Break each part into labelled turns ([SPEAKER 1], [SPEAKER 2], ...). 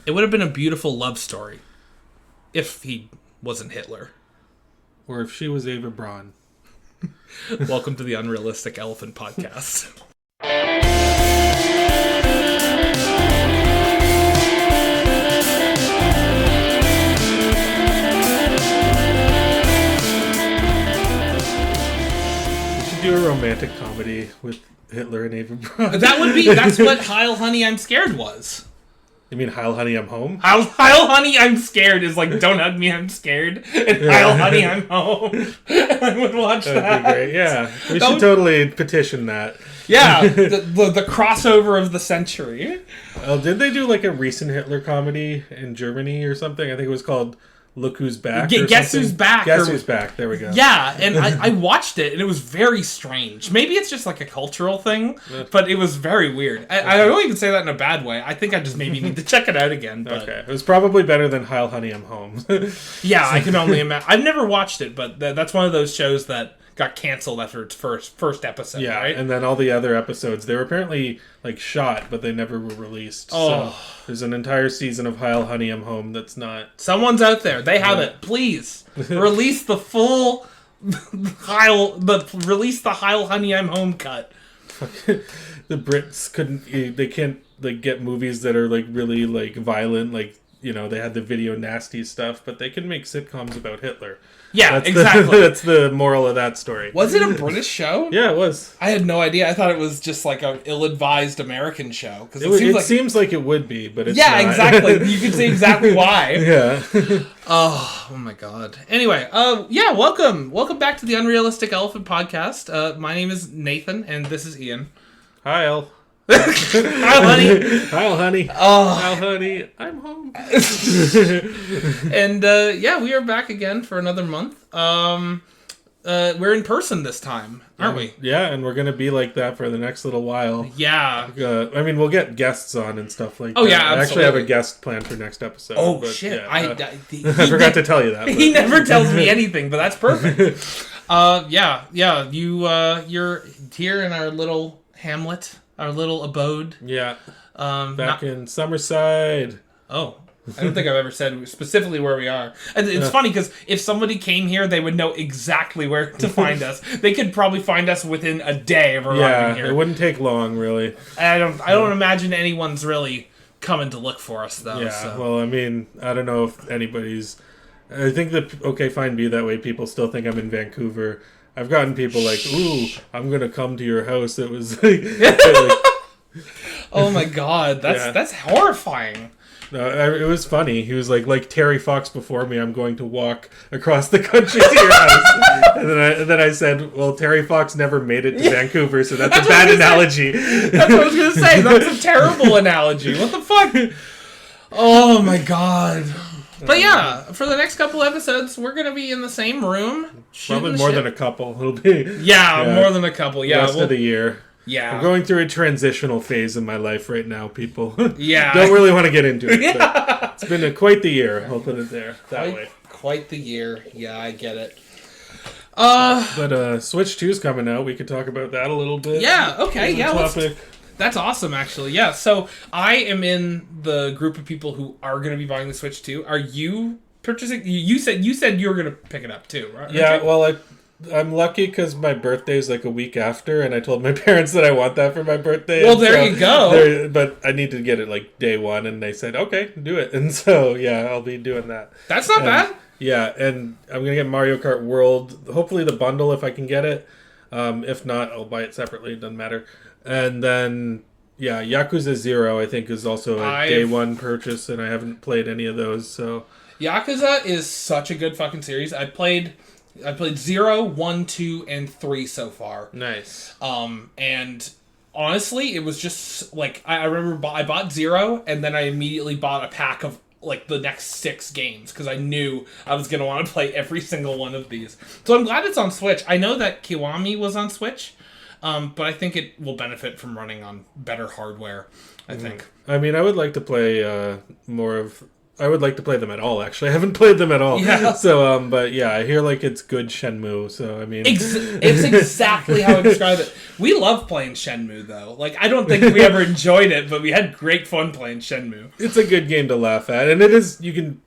[SPEAKER 1] It would have been a beautiful love story if he wasn't Hitler.
[SPEAKER 2] Or if she was Ava Braun.
[SPEAKER 1] Welcome to the Unrealistic Elephant Podcast.
[SPEAKER 2] We should do a romantic comedy with Hitler and Ava Braun.
[SPEAKER 1] That's what Heil Honey, I'm Scared was.
[SPEAKER 2] You mean Heil Honey, I'm Home?
[SPEAKER 1] Heil Honey, I'm Scared is like, don't hug me, I'm scared. And Heil Honey, I'm home. I would watch that.
[SPEAKER 2] That'd be great, yeah. We should totally petition that.
[SPEAKER 1] Yeah, the crossover of the century.
[SPEAKER 2] Oh, did they do like a recent Hitler comedy in Germany or something? I think it was called Look Who's Back.
[SPEAKER 1] Guess Who's Back.
[SPEAKER 2] Guess Who's Back. There we go.
[SPEAKER 1] Yeah, and I watched it, and it was very strange. Maybe it's just like a cultural thing, but it was very weird. I don't even say that in a bad way. I think I just maybe need to check it out again. But.
[SPEAKER 2] Okay. It was probably better than Heil Honey, I'm Home.
[SPEAKER 1] Yeah, I can only imagine. I've never watched it, but that's one of those shows that got canceled after its first episode,
[SPEAKER 2] yeah,
[SPEAKER 1] right?
[SPEAKER 2] And then all the other episodes, they were apparently like shot, but they never were released. Oh. So there's an entire season of Heil Honey, I'm Home that's not...
[SPEAKER 1] Someone's out there. They have it. Please. Release the full release the Heil Honey, I'm Home cut.
[SPEAKER 2] The Brits they can't like get movies that are like really like violent, like, you know, they had the video nasty stuff, but they can make sitcoms about Hitler.
[SPEAKER 1] Yeah, exactly.
[SPEAKER 2] That's the moral of that story.
[SPEAKER 1] Was it a British show?
[SPEAKER 2] Yeah, it was.
[SPEAKER 1] I had no idea. I thought it was just like an ill-advised American show.
[SPEAKER 2] It seems like it would be, but it's
[SPEAKER 1] not. Exactly. You can see exactly why.
[SPEAKER 2] Yeah.
[SPEAKER 1] Oh my God. Anyway, yeah, welcome back to the Unrealistic Elephant Podcast. My name is Nathan, and this is Ian.
[SPEAKER 2] Hi, El.
[SPEAKER 1] Hi, honey.
[SPEAKER 2] Hi, honey.
[SPEAKER 1] Oh.
[SPEAKER 2] Hi, honey. I'm home.
[SPEAKER 1] And yeah, we are back again for another month. We're in person this time, aren't we?
[SPEAKER 2] Yeah, and we're gonna be like that for the next little while.
[SPEAKER 1] Yeah.
[SPEAKER 2] I mean, we'll get guests on and stuff like that.
[SPEAKER 1] Oh yeah, absolutely.
[SPEAKER 2] I actually have a guest planned for next episode.
[SPEAKER 1] Oh shit!
[SPEAKER 2] Yeah,
[SPEAKER 1] I
[SPEAKER 2] forgot to tell you that. But.
[SPEAKER 1] He never tells me anything, but that's perfect. Yeah. You're here in our little hamlet. Our little abode.
[SPEAKER 2] Yeah. Back in Summerside.
[SPEAKER 1] Oh. I don't think I've ever said specifically where we are. And it's funny because if somebody came here, they would know exactly where to find us. They could probably find us within a day of arriving here.
[SPEAKER 2] It wouldn't take long, really.
[SPEAKER 1] I don't imagine anyone's really coming to look for us, though.
[SPEAKER 2] Yeah,
[SPEAKER 1] so.
[SPEAKER 2] Well, I mean, I don't know if anybody's... I think that, okay, fine, be that way. People still think I'm in Vancouver. I've gotten people like, ooh, I'm going to come to your house. It was like...
[SPEAKER 1] Oh my God, that's horrifying.
[SPEAKER 2] No, it was funny. He was like Terry Fox before me, I'm going to walk across the country to your house. And then I said, well, Terry Fox never made it to Vancouver, so that's a bad analogy.
[SPEAKER 1] That's what I was going to say. That's a terrible analogy. What the fuck? Oh my God. But yeah, for the next couple episodes, we're going to be in the same room.
[SPEAKER 2] Probably more than a couple. It'll be
[SPEAKER 1] more than a couple. Yeah,
[SPEAKER 2] rest of the year.
[SPEAKER 1] Yeah.
[SPEAKER 2] I'm going through a transitional phase in my life right now, people.
[SPEAKER 1] Yeah.
[SPEAKER 2] Don't really want to get into it. Yeah. It's been quite the year. I'll put it there. That way.
[SPEAKER 1] Quite the year. Yeah, I get it.
[SPEAKER 2] But Switch 2's coming out. We could talk about that a little bit.
[SPEAKER 1] Yeah, okay. Yeah, that's awesome, actually. Yeah, so I am in the group of people who are going to be buying the Switch 2. Are you purchasing? You said you were going to pick it up too, right?
[SPEAKER 2] Yeah, well, I'm lucky because my birthday is like a week after, and I told my parents that I want that for my birthday.
[SPEAKER 1] Well, there you go.
[SPEAKER 2] But I need to get it like day one, and they said, okay, do it. And so, yeah, I'll be doing that.
[SPEAKER 1] That's not bad.
[SPEAKER 2] Yeah, and I'm going to get Mario Kart World, hopefully the bundle if I can get it. If not, I'll buy it separately, it doesn't matter. And then, yeah, Yakuza 0, I think, is also a day one purchase, and I haven't played any of those, so...
[SPEAKER 1] Yakuza is such a good fucking series. I played 0, 1, 2, and 3 so far.
[SPEAKER 2] Nice.
[SPEAKER 1] And honestly, it was just, like, I remember I bought 0, and then I immediately bought a pack of, like, the next 6 games, because I knew I was going to want to play every single one of these. So I'm glad it's on Switch. I know that Kiwami was on Switch, but I think it will benefit from running on better hardware, I think.
[SPEAKER 2] I mean, I would like to play more of I would like to play them at all, actually. I haven't played them at all.
[SPEAKER 1] Yeah.
[SPEAKER 2] So, but yeah, I hear like it's good Shenmue, so I mean...
[SPEAKER 1] It's exactly how I describe it. We love playing Shenmue, though. Like, I don't think we ever enjoyed it, but we had great fun playing Shenmue.
[SPEAKER 2] It's a good game to laugh at, and it is... You can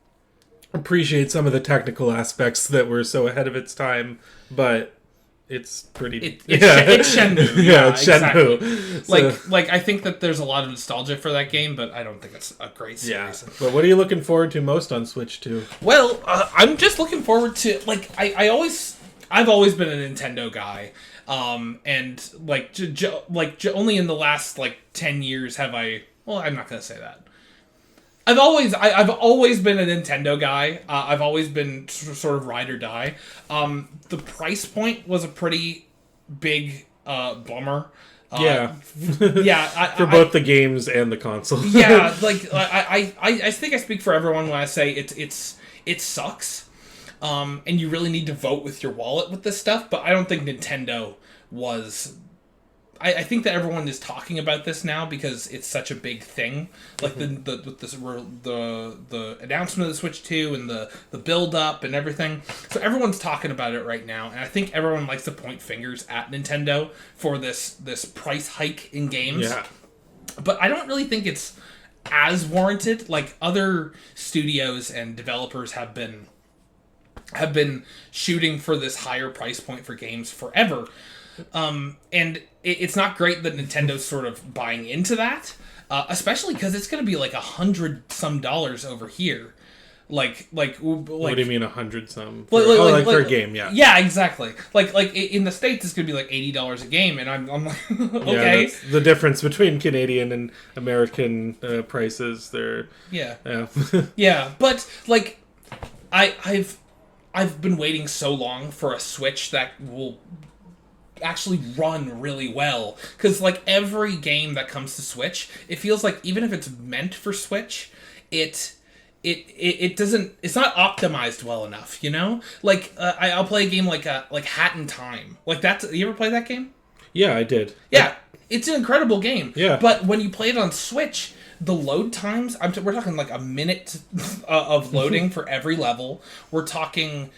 [SPEAKER 2] appreciate some of the technical aspects that were so ahead of its time, but... It's pretty...
[SPEAKER 1] It's Shenmue. Yeah,
[SPEAKER 2] it's Shenmue.
[SPEAKER 1] Exactly. Like, I think that there's a lot of nostalgia for that game, but I don't think it's a great series.
[SPEAKER 2] Yeah. But what are you looking forward to most on Switch 2?
[SPEAKER 1] Well, I'm just looking forward to... Like, I've always been a Nintendo guy. And, like, only in the last, 10 years have I... Well, I'm not going to say that. I've always been a Nintendo guy. I've always been sort of ride or die. The price point was a pretty big bummer.
[SPEAKER 2] Yeah.
[SPEAKER 1] Yeah.
[SPEAKER 2] For both the games and the console.
[SPEAKER 1] Yeah, I think I speak for everyone when I say it sucks. And you really need to vote with your wallet with this stuff, but I don't think Nintendo was... I think that everyone is talking about this now because it's such a big thing. Like the announcement of the Switch 2 and the build up and everything. So everyone's talking about it right now, and I think everyone likes to point fingers at Nintendo for this price hike in games.
[SPEAKER 2] Yeah.
[SPEAKER 1] But I don't really think it's as warranted. Like, other studios and developers have been shooting for this higher price point for games forever. And it's not great that Nintendo's sort of buying into that, especially because it's going to be like $100-some over here. Like, what
[SPEAKER 2] do you mean 100-some?
[SPEAKER 1] Like
[SPEAKER 2] for a game, yeah.
[SPEAKER 1] Yeah, exactly. Like in the States, it's going to be like $80 a game, and I'm like, okay.
[SPEAKER 2] Yeah, that's the difference between Canadian and American prices.
[SPEAKER 1] Yeah.
[SPEAKER 2] Yeah.
[SPEAKER 1] Yeah, but like, I've been waiting so long for a Switch that will actually run really well, because like every game that comes to Switch, it feels like even if it's meant for Switch, it doesn't, it's not optimized well enough, you know? Like I'll play a game like Hat in Time, like that's, you ever play that game?
[SPEAKER 2] Yeah, I did.
[SPEAKER 1] Yeah, it's an incredible game.
[SPEAKER 2] Yeah,
[SPEAKER 1] but when you play it on Switch, the load times, we're talking like a minute of loading for every level. We're talking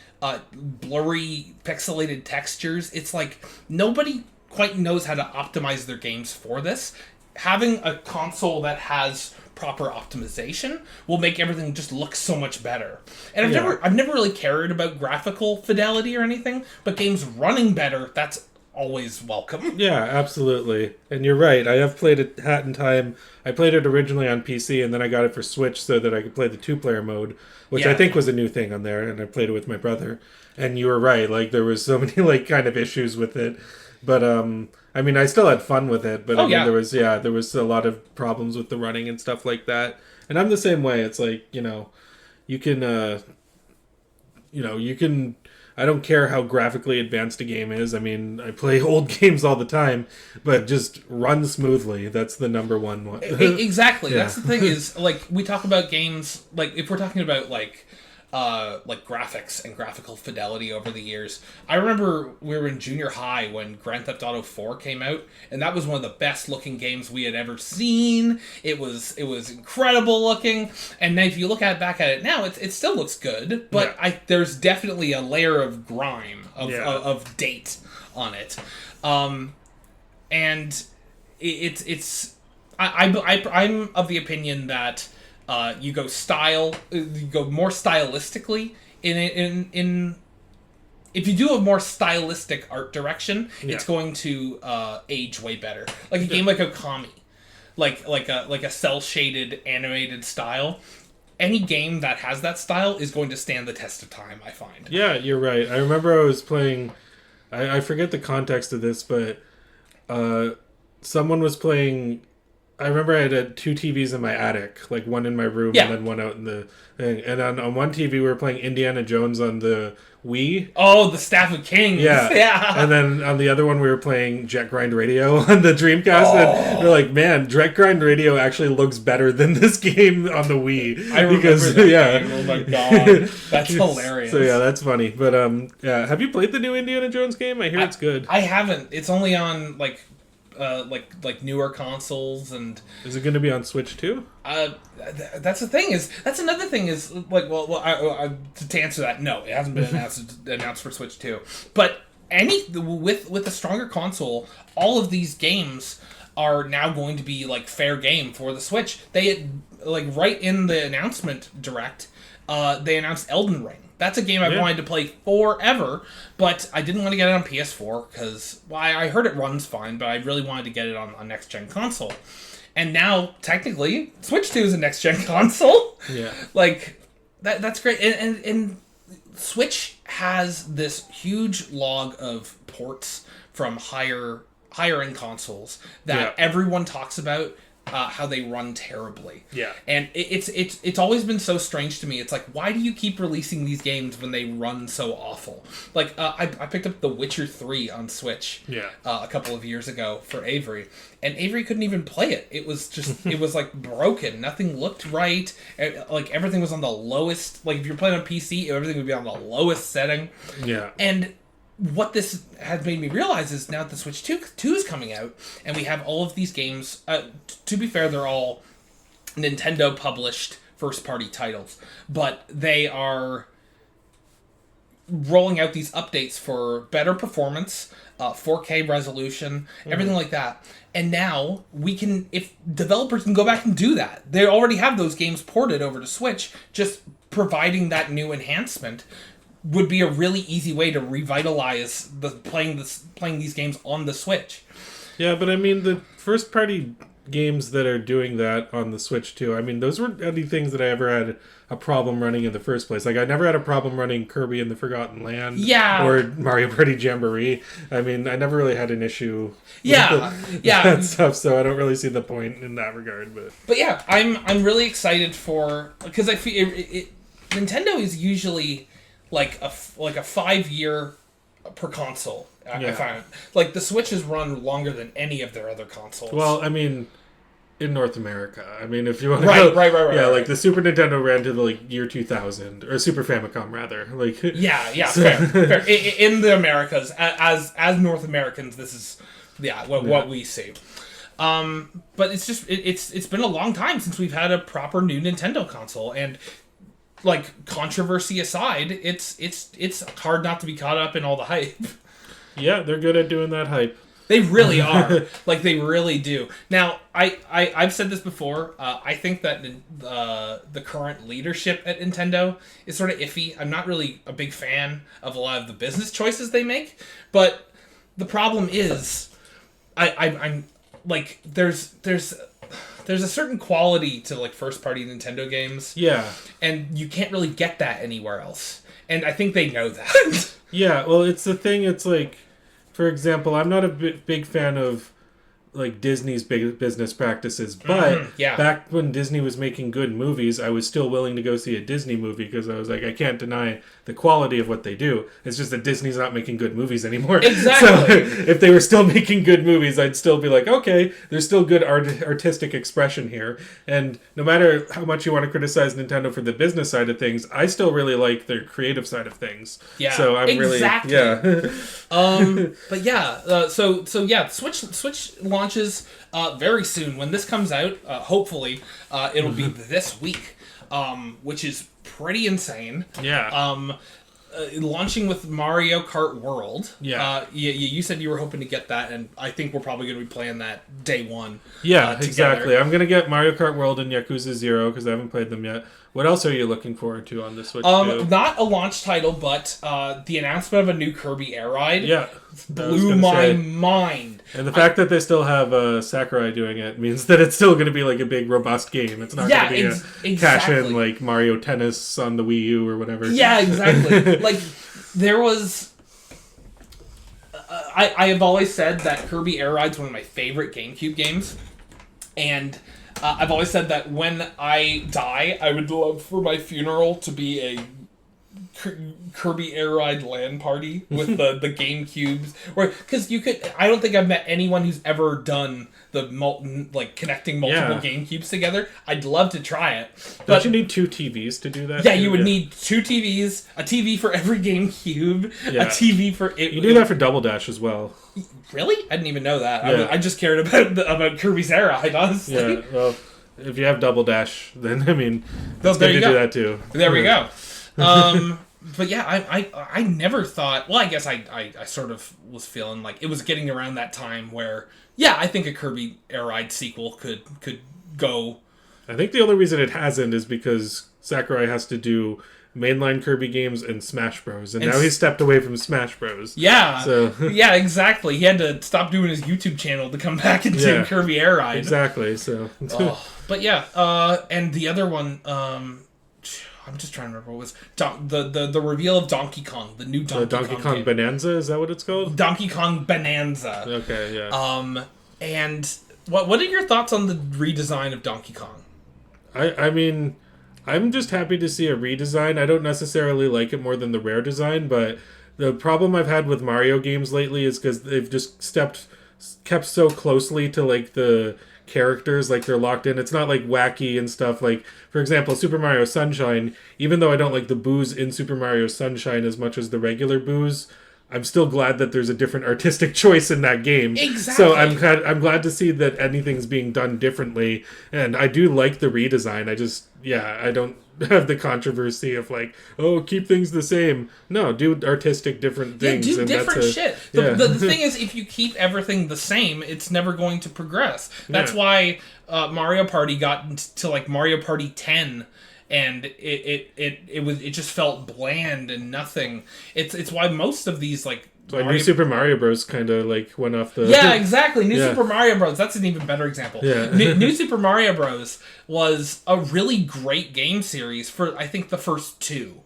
[SPEAKER 1] blurry, pixelated textures. It's like nobody quite knows how to optimize their games for this. Having a console that has proper optimization will make everything just look so much better. And I've never really cared about graphical fidelity or anything, but games running better, that's always welcome.
[SPEAKER 2] Yeah, absolutely. And you're right. I have played it Hat in Time. I played it originally on PC, and then I got it for Switch so that I could play the 2-player mode, which I think was a new thing on there, and I played it with my brother. And you were right. Like, there was so many, like, kind of issues with it. But, I mean, I still had fun with it, but there was a lot of problems with the running and stuff like that. And I'm the same way. It's like, you can, I don't care how graphically advanced a game is. I mean, I play old games all the time, but just run smoothly. That's the number one.
[SPEAKER 1] Exactly.
[SPEAKER 2] Yeah.
[SPEAKER 1] That's the thing is, like, we talk about games, like, if we're talking about, like graphics and graphical fidelity over the years. I remember we were in junior high when Grand Theft Auto 4 came out, and that was one of the best looking games we had ever seen. It was incredible looking, and then if you look back at it now, it still looks good, but there's definitely a layer of grime of date on it, and I'm of the opinion that you go more stylistically in if you do a more stylistic art direction, it's going to age way better. Like a game like Okami, like a cel shaded animated style. Any game that has that style is going to stand the test of time, I find. Yeah,
[SPEAKER 2] you're right. I remember I was playing. I forget the context of this, but someone was playing. I remember I had 2 TVs in my attic, like one in my room and then one out in the thing. And on one TV we were playing Indiana Jones on the Wii.
[SPEAKER 1] Oh, the Staff of Kings.
[SPEAKER 2] Yeah. And then on the other one we were playing Jet Grind Radio on the Dreamcast. Oh. And we're like, man, Jet Grind Radio actually looks better than this game on the Wii.
[SPEAKER 1] I remember that game. Oh my god. That's hilarious.
[SPEAKER 2] So yeah, that's funny. But have you played the new Indiana Jones game? I hear it's good.
[SPEAKER 1] I haven't. It's only on like like newer consoles. And
[SPEAKER 2] is it going to be on Switch too?
[SPEAKER 1] That's the thing that's another thing is like to answer that, no, it hasn't been announced for Switch 2. But with a stronger console, all of these games are now going to be like fair game for the Switch. They like right in the announcement direct, they announced Elden Ring. That's a game I've wanted to play forever, but I didn't want to get it on PS4 because I heard it runs fine, but I really wanted to get it on a next-gen console. And now, technically, Switch 2 is a next-gen console. Yeah. Like, that's great. And Switch has this huge log of ports from higher-end consoles that everyone talks about. How they run terribly. Yeah. And it's always been so strange to me. It's like, why do you keep releasing these games when they run so awful? Like, I picked up The Witcher 3 on Switch a couple of years ago for Avery, and Avery couldn't even play it. It was just, it was like broken. Nothing looked right. Like, everything was on the lowest, like if you're playing on PC, everything would be on the lowest setting. Yeah. And what this has made me realize is now that the Switch 2 is coming out, and we have all of these games, to be fair, they're all Nintendo-published first-party titles, but they are rolling out these updates for better performance, 4K resolution, everything like that. And now, if developers can go back and do that. They already have those games ported over to Switch, just providing that new enhancement would be a really easy way to revitalize playing these games on the Switch.
[SPEAKER 2] Yeah, but I mean, the first-party games that are doing that on the Switch too, I mean, those weren't any things that I ever had a problem running in the first place. Like, I never had a problem running Kirby and the Forgotten Land or Mario Party Jamboree. I mean, I never really had an issue with that stuff, so I don't really see the point in that regard.
[SPEAKER 1] But yeah, I'm really excited because I feel Nintendo is usually like a 5-year per console. I find like the Switch has run longer than any of their other consoles.
[SPEAKER 2] Well, I mean, in North America, I mean, if you want to
[SPEAKER 1] right,
[SPEAKER 2] like the Super Nintendo ran to the year 2000 or Super Famicom rather. Like
[SPEAKER 1] fair. In the Americas, as North Americans, this is what we see. But it's just it's been a long time since we've had a proper new Nintendo console, and like, controversy aside, it's hard not to be caught up in all the hype.
[SPEAKER 2] Yeah, they're good at doing that hype.
[SPEAKER 1] They really are. Like, they really do. Now, I've said this before. I think that the current leadership at Nintendo is sort of iffy. I'm not really a big fan of a lot of the business choices they make. But the problem is, I'm like, there's a certain quality to like first party Nintendo games. Yeah. And you can't really get that anywhere else. And I think they know that.
[SPEAKER 2] Yeah, well, it's the thing, it's like, for example, I'm not a big fan of like Disney's big business practices, but back when Disney was making good movies, I was still willing to go see a Disney movie because I was like, I can't deny the quality of what they do. It's just that Disney's not making good movies anymore.
[SPEAKER 1] Exactly.
[SPEAKER 2] So if they were still making good movies, I'd still be like, okay, there's still good artistic expression here. And no matter how much you want to criticize Nintendo for the business side of things, I still really like their creative side of things. Yeah. So I'm really
[SPEAKER 1] but yeah, so Switch launches very soon. When this comes out, hopefully it'll be this week, which is pretty insane. Yeah. Launching with Mario Kart World. Yeah. You said you were hoping to get that, and I think we're probably going to be playing that day one.
[SPEAKER 2] Yeah, exactly. I'm going to get Mario Kart World and Yakuza 0 because I haven't played them yet. What else are you looking forward to on the Switch?
[SPEAKER 1] Not a launch title, but the announcement of a new Kirby Air Ride blew my mind.
[SPEAKER 2] And the fact that they still have Sakurai doing it means that it's still going to be like a big, robust game. It's not going to be a cash-in like Mario Tennis on the Wii U or whatever.
[SPEAKER 1] Yeah, exactly. Like, there was... I have always said that Kirby Air Ride's one of my favorite GameCube games. And... I've always said that when I die, I would love for my funeral to be a Kirby Air Ride LAN party with the GameCubes, because I don't think I've met anyone who's ever done the connecting multiple GameCubes together. I'd love to try it. But
[SPEAKER 2] don't you need 2 TVs to do that?
[SPEAKER 1] Yeah, you would need 2 TVs, a TV for every GameCube, a TV for it.
[SPEAKER 2] You do that for Double Dash as well.
[SPEAKER 1] Really? I didn't even know that. Yeah. I just cared about Kirby's Air Ride, honestly.
[SPEAKER 2] Yeah, well, if you have Double Dash, then I mean,
[SPEAKER 1] it's good to
[SPEAKER 2] do that too.
[SPEAKER 1] There we go. But yeah, I never thought. Well, I guess I sort of was feeling like it was getting around that time where, yeah, I think a Kirby Air Ride sequel could go.
[SPEAKER 2] I think the only reason it hasn't is because Sakurai has to do mainline Kirby games and Smash Bros. And now he's stepped away from Smash Bros.
[SPEAKER 1] Yeah.
[SPEAKER 2] So
[SPEAKER 1] yeah, exactly. He had to stop doing his YouTube channel to come back and do Kirby Air Ride.
[SPEAKER 2] Exactly. So.
[SPEAKER 1] But yeah, and the other one. I'm just trying to remember what was the reveal of Donkey Kong, the new Donkey Kong game.
[SPEAKER 2] Bonanza, is that what it's called?
[SPEAKER 1] Donkey Kong Bonanza.
[SPEAKER 2] Okay, yeah.
[SPEAKER 1] And what are your thoughts on the redesign of Donkey Kong?
[SPEAKER 2] I mean, I'm just happy to see a redesign. I don't necessarily like it more than the Rare design, but the problem I've had with Mario games lately is because they've just kept so closely to like the characters, like they're locked in. It's not like wacky and stuff. Like, for example, Super Mario Sunshine, even though I don't like the boos in Super Mario Sunshine as much as the regular boos, I'm still glad that there's a different artistic choice in that game.
[SPEAKER 1] Exactly.
[SPEAKER 2] So I'm glad to see that anything's being done differently, and I do like the redesign. I don't have the controversy of like, oh, keep things the same. No, do artistic different things.
[SPEAKER 1] Yeah, do different shit. The thing is, if you keep everything the same, it's never going to progress. That's why Mario Party got to like Mario Party 10. And it just felt bland and nothing. It's why most of these
[SPEAKER 2] New Super Mario Bros. Kind of like went off the...
[SPEAKER 1] Yeah, exactly. Super Mario Bros. That's an even better example.
[SPEAKER 2] Yeah.
[SPEAKER 1] New Super Mario Bros. Was a really great game series for, I think, the first 2.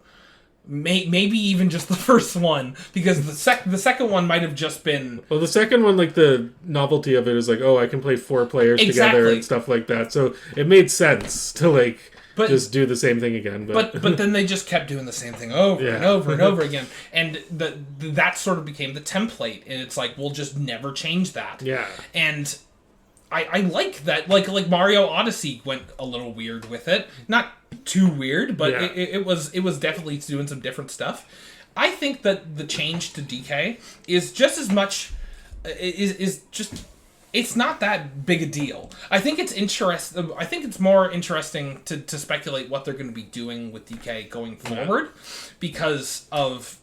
[SPEAKER 1] Maybe even just the first one, because the second one might have just been...
[SPEAKER 2] Well, the second one, like, the novelty of it is like, oh, I can play 4 players together and stuff like that. So it made sense to, like... just do the same thing again.
[SPEAKER 1] But then they just kept doing the same thing over and over and over again. And that sort of became the template. And it's like, we'll just never change that.
[SPEAKER 2] Yeah.
[SPEAKER 1] And I like that. Like Mario Odyssey went a little weird with it. Not too weird, but it was definitely doing some different stuff. I think that the change to DK is just as much... is just... It's not that big a deal. I think it's interesting. I think it's more interesting to speculate what they're going to be doing with DK going forward, because of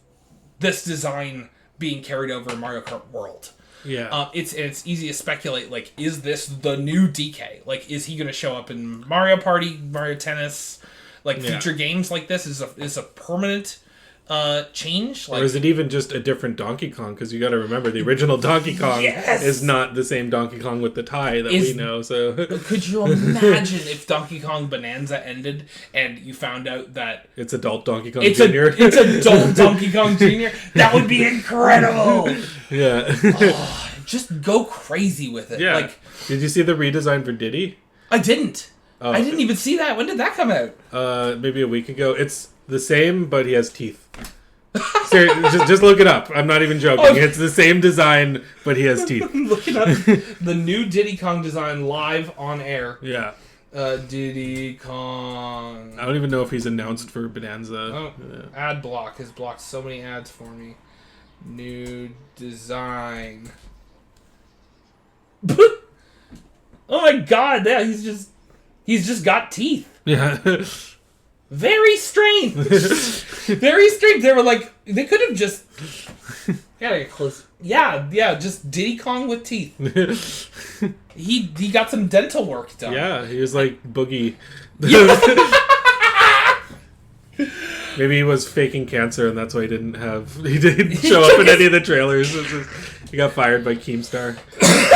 [SPEAKER 1] this design being carried over in Mario Kart World.
[SPEAKER 2] Yeah,
[SPEAKER 1] it's easy to speculate. Like, is this the new DK? Like, is he going to show up in Mario Party, Mario Tennis, future games like this? Is a permanent change,
[SPEAKER 2] or is it even just a different Donkey Kong? Because you got to remember, the original Donkey Kong is not the same Donkey Kong with the tie that we know. So
[SPEAKER 1] could you imagine if Donkey Kong Bonanza ended and you found out that
[SPEAKER 2] it's adult Donkey Kong Jr.?
[SPEAKER 1] It's adult Donkey Kong Jr. That would be incredible.
[SPEAKER 2] Yeah.
[SPEAKER 1] Just go crazy with it.
[SPEAKER 2] Yeah.
[SPEAKER 1] Like,
[SPEAKER 2] did you see the redesign for Diddy?
[SPEAKER 1] I didn't. Oh. I didn't even see that. When did that come out?
[SPEAKER 2] Maybe a week ago. It's the same, but he has teeth. Seriously, just look it up. I'm not even joking. Oh. It's the same design, but he has teeth.
[SPEAKER 1] Looking up the new Diddy Kong design live on air.
[SPEAKER 2] Yeah.
[SPEAKER 1] Diddy Kong.
[SPEAKER 2] I don't even know if he's announced for Bonanza.
[SPEAKER 1] Oh, ad block has blocked so many ads for me. New design. Oh my god! Yeah, he's just got teeth.
[SPEAKER 2] Yeah.
[SPEAKER 1] Very strange. Very strange. They were like, they could have just... Gotta get close. Yeah, just Diddy Kong with teeth. He got some dental work done.
[SPEAKER 2] Yeah, he was like Boogie. Maybe he was faking cancer and that's why he didn't show up in any of the trailers. He got fired by Keemstar.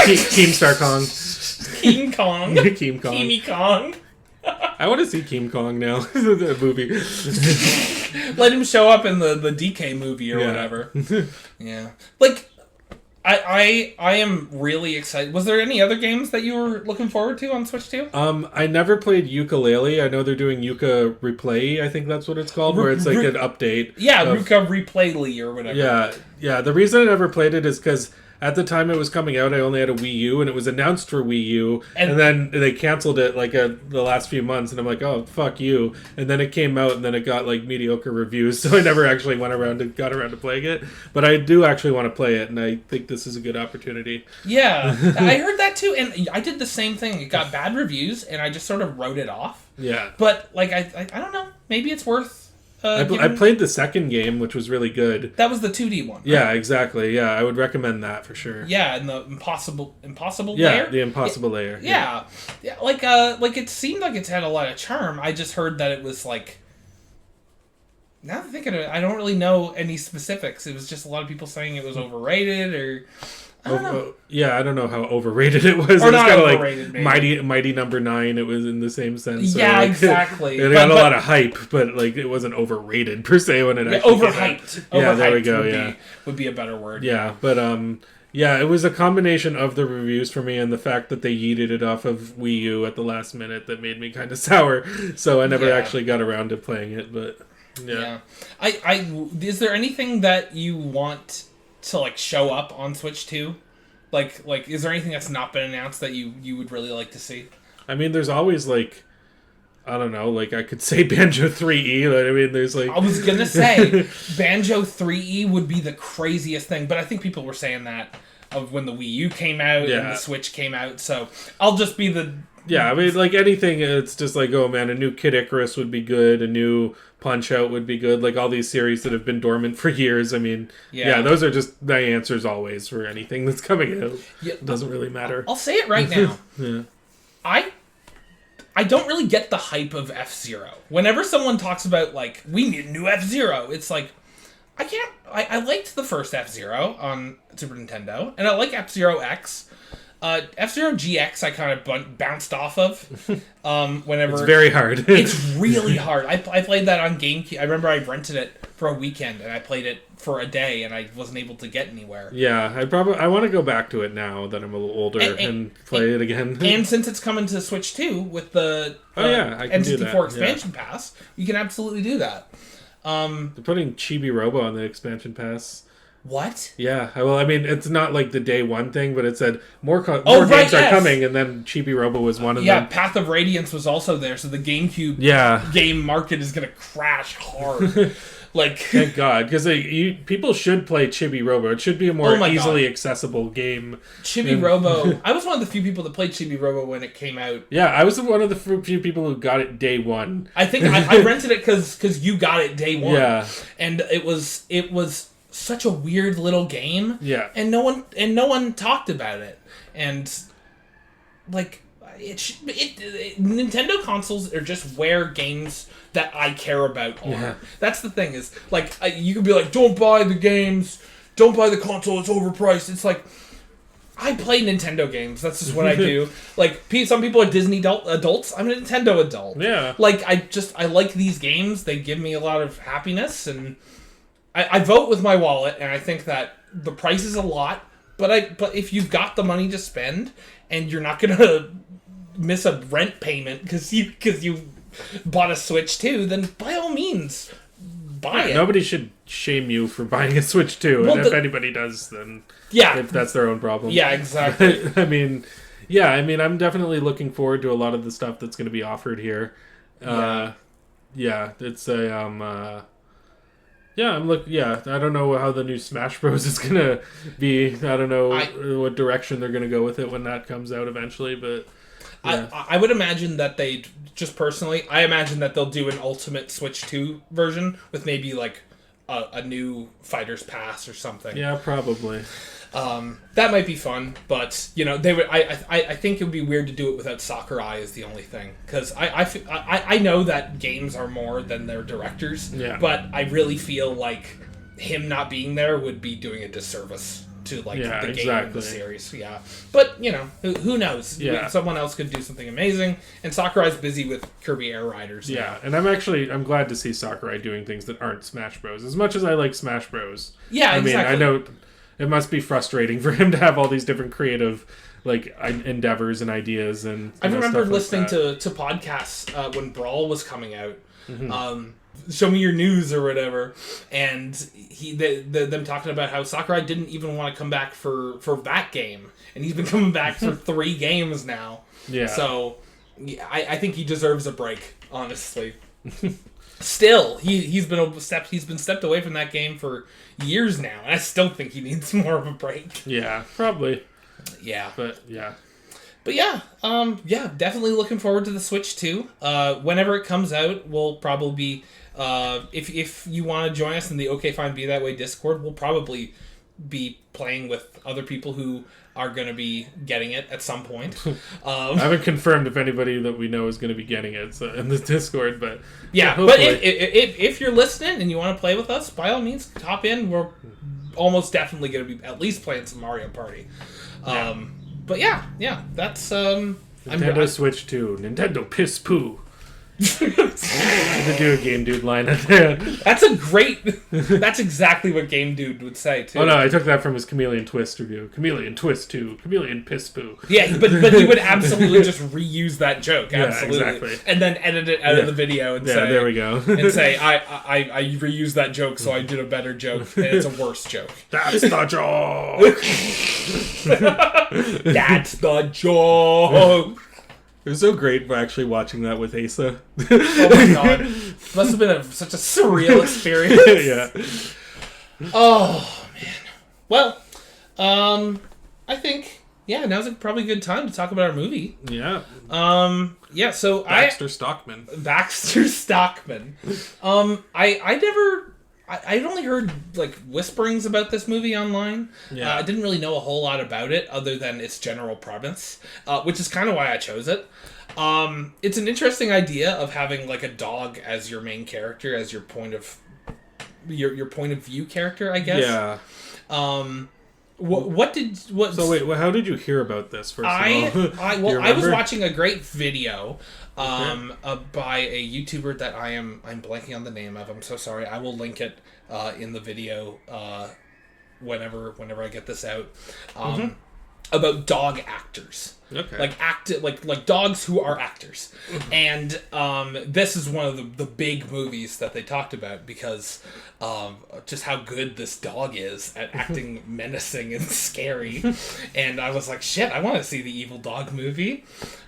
[SPEAKER 2] Keemstar Kong.
[SPEAKER 1] King Kong.
[SPEAKER 2] Keem Kong.
[SPEAKER 1] Keemy Kong.
[SPEAKER 2] I want to see King Kong now, the movie.
[SPEAKER 1] Let him show up in the DK movie or whatever. Yeah. Like, I am really excited. Was there any other games that you were looking forward to on Switch 2?
[SPEAKER 2] I never played Yooka-Laylee. I know they're doing Yuka Replay, I think that's what it's called, where it's like an update.
[SPEAKER 1] Yeah, Yuka Replay or whatever.
[SPEAKER 2] Yeah. The reason I never played it is because at the time it was coming out, I only had a Wii U, and it was announced for Wii U, and then they canceled it like the last few months, and I'm like, oh, fuck you. And then it came out, and then it got like mediocre reviews, so I never actually got around to playing it. But I do actually want to play it, and I think this is a good opportunity.
[SPEAKER 1] Yeah, I heard that too, and I did the same thing. It got bad reviews, and I just sort of wrote it off.
[SPEAKER 2] Yeah.
[SPEAKER 1] But like, I don't know. Maybe it's worth.
[SPEAKER 2] I played the second game, which was really good.
[SPEAKER 1] That was the 2D one. Right?
[SPEAKER 2] Yeah, exactly. Yeah, I would recommend that for sure.
[SPEAKER 1] Yeah, and the impossible layer.
[SPEAKER 2] Yeah, the impossible layer.
[SPEAKER 1] Yeah. Like it seemed like it's had a lot of charm. I just heard that it was like. Now that I'm thinking of it, I don't really know any specifics. It was just a lot of people saying it was overrated or. I don't know.
[SPEAKER 2] Yeah, I don't know how overrated it was. Or it was kind of like Mighty Number 9. It was in the same sense.
[SPEAKER 1] Yeah, exactly.
[SPEAKER 2] It got a lot of hype, but like it wasn't overrated per se when it actually
[SPEAKER 1] overhyped.
[SPEAKER 2] Yeah, there we go.
[SPEAKER 1] Would be a better word.
[SPEAKER 2] Yeah, but yeah, it was a combination of the reviews for me and the fact that they yeeted it off of Wii U at the last minute that made me kind of sour. So I never actually got around to playing it, but yeah.
[SPEAKER 1] Is there anything that you want to like show up on Switch 2? Like is there anything that's not been announced that you would really like to see?
[SPEAKER 2] I mean, there's always like, I don't know, like I could say Banjo 3E. I mean, there's like,
[SPEAKER 1] I was gonna say Banjo 3E would be the craziest thing, but I think people were saying that of when the Wii U came out and the Switch came out. So I'll just be the.
[SPEAKER 2] Yeah, I mean, like anything, it's just like, oh man, a new Kid Icarus would be good, a new Punch-Out would be good, like all these series that have been dormant for years. I mean, those are just my answers always for anything that's coming out. Yeah, it doesn't really matter.
[SPEAKER 1] I'll say it right now. I don't really get the hype of F-Zero. Whenever someone talks about, like, we need a new F-Zero, it's like, I liked the first F-Zero on Super Nintendo, and I like F-Zero X. F-Zero GX I kind of bounced off of whenever...
[SPEAKER 2] It's very hard.
[SPEAKER 1] It's really hard. I played that on GameCube. I remember I rented it for a weekend, and I played it for a day, and I wasn't able to get anywhere.
[SPEAKER 2] Yeah, I want to go back to it now that I'm a little older and play it again.
[SPEAKER 1] And since it's coming to Switch 2 with the
[SPEAKER 2] I can do
[SPEAKER 1] N64
[SPEAKER 2] that.
[SPEAKER 1] expansion pass, you can absolutely do that.
[SPEAKER 2] They're putting Chibi Robo on the expansion pass.
[SPEAKER 1] What?
[SPEAKER 2] Yeah, well, I mean, it's not like the day one thing, but it said more games are coming, and then Chibi Robo was one of them.
[SPEAKER 1] Yeah, Path of Radiance was also there, so the GameCube game market is going to crash hard. Like,
[SPEAKER 2] thank God, because people should play Chibi Robo. It should be a more easily accessible game.
[SPEAKER 1] Chibi Robo. I was one of the few people that played Chibi Robo when it came out.
[SPEAKER 2] Yeah, I was one of the few people who got it day one.
[SPEAKER 1] I think I rented it because you got it day one.
[SPEAKER 2] Yeah,
[SPEAKER 1] and it was such a weird little game.
[SPEAKER 2] Yeah,
[SPEAKER 1] and no one talked about it, and like Nintendo consoles are just where games that I care about are. Yeah. That's the thing is, like, you could be like, don't buy the games, don't buy the console, it's overpriced. It's like, I play Nintendo games. That's just what I do. Like, some people are Disney adults. I'm a Nintendo adult.
[SPEAKER 2] Yeah.
[SPEAKER 1] Like, I like these games. They give me a lot of happiness, and I vote with my wallet, and I think that the price is a lot, but if you've got the money to spend, and you're not gonna miss a rent payment because you bought a Switch 2, then by all means, buy it.
[SPEAKER 2] Nobody should shame you for buying a Switch 2, well, and if anybody does, then if that's their own problem.
[SPEAKER 1] Yeah, exactly.
[SPEAKER 2] I mean, I'm definitely looking forward to a lot of the stuff that's going to be offered here. It's a I don't know how the new Smash Bros is gonna be. I don't know what direction they're gonna go with it when that comes out eventually, but yeah.
[SPEAKER 1] I would imagine that I imagine that they'll do an Ultimate Switch 2 version with maybe like a new Fighter's Pass or something.
[SPEAKER 2] Yeah, probably.
[SPEAKER 1] That might be fun, but they would. I think it would be weird to do it without Sakurai is the only thing, because I know that games are more than their directors.
[SPEAKER 2] Yeah.
[SPEAKER 1] But I really feel like him not being there would be doing a disservice to the game and the series. Yeah. But who knows?
[SPEAKER 2] Yeah.
[SPEAKER 1] Someone else could do something amazing, and Sakurai's busy with Kirby Air Riders.
[SPEAKER 2] Yeah, and I'm glad to see Sakurai doing things that aren't Smash Bros. As much as I like Smash Bros.
[SPEAKER 1] Yeah, exactly.
[SPEAKER 2] I mean, it must be frustrating for him to have all these different creative endeavors and ideas. And
[SPEAKER 1] I remember listening to podcasts when Brawl was coming out. Show me your news or whatever, and them talking about how Sakurai didn't even want to come back for that game, and he's been coming back for 3 games now. Yeah. So I think he deserves a break, honestly. Still, he's been stepped away from that game for years now, and I still think he needs more of a break.
[SPEAKER 2] Yeah, probably.
[SPEAKER 1] Yeah.
[SPEAKER 2] But yeah,
[SPEAKER 1] definitely looking forward to the Switch 2. Whenever it comes out, we'll probably be, if you want to join us in the OK Fine Be That Way Discord, we'll probably be playing with other people who are going to be getting it at some point.
[SPEAKER 2] I haven't confirmed if anybody that we know is going to be getting it in the Discord, but
[SPEAKER 1] yeah. But if you're listening and you want to play with us, by all means, hop in. We're almost definitely going to be at least playing some Mario Party. But yeah, that's
[SPEAKER 2] Nintendo Switch 2, Nintendo Piss Poo. To do a Game Dude line at there.
[SPEAKER 1] That's exactly what Game Dude would say too.
[SPEAKER 2] Oh no, I took that from his Chameleon Twist review. Chameleon Twist 2, Chameleon Piss Poo.
[SPEAKER 1] Yeah, but he would absolutely just reuse that joke. Absolutely.
[SPEAKER 2] Yeah, exactly.
[SPEAKER 1] And then edit it out of the video and say,
[SPEAKER 2] there we go.
[SPEAKER 1] And say, I reused that joke, so I did a better joke, and it's a worse joke.
[SPEAKER 2] That's the joke.
[SPEAKER 1] That's the joke.
[SPEAKER 2] It was so great actually watching that with Asa.
[SPEAKER 1] Oh my god. Must have been such a surreal experience.
[SPEAKER 2] Yeah.
[SPEAKER 1] Oh, man. Well, I think, now's probably a good time to talk about our movie.
[SPEAKER 2] Yeah.
[SPEAKER 1] So
[SPEAKER 2] Baxter Stockman.
[SPEAKER 1] I'd only heard whisperings about this movie online.
[SPEAKER 2] Yeah.
[SPEAKER 1] I didn't really know a whole lot about it other than its general premise, which is kind of why I chose it. It's an interesting idea of having a dog as your main character, as your point of view character, I guess.
[SPEAKER 2] Yeah.
[SPEAKER 1] So wait,
[SPEAKER 2] how did you hear about this first of all?
[SPEAKER 1] I was watching a great video by a YouTuber that I'm blanking on the name of. I'm so sorry. I will link it in the video whenever I get this out. About dog actors.
[SPEAKER 2] Okay.
[SPEAKER 1] Like dogs who are actors. And this is one of the big movies that they talked about because just how good this dog is at acting menacing and scary. And I was like, shit, I want to see the Evil Dog movie.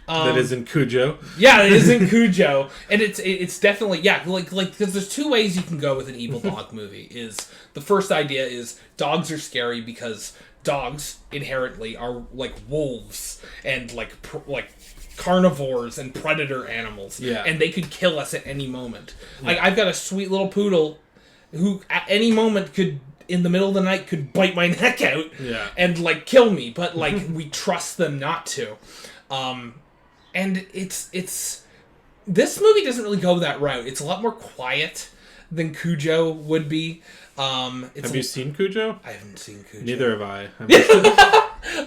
[SPEAKER 2] That is in Cujo.
[SPEAKER 1] Yeah, it is in Cujo. And it's definitely, because there's 2 ways you can go with an Evil Dog movie. The first idea is dogs are scary because dogs inherently are like wolves and like carnivores and predator animals.
[SPEAKER 2] Yeah.
[SPEAKER 1] And they could kill us at any moment. Yeah. Like, I've got a sweet little poodle who at any moment could, in the middle of the night, could bite my neck out and kill me, but we trust them not to. And it's this movie doesn't really go that route. It's a lot more quiet than Cujo would be.
[SPEAKER 2] Have you seen Cujo?
[SPEAKER 1] I haven't seen Cujo.
[SPEAKER 2] Neither have I.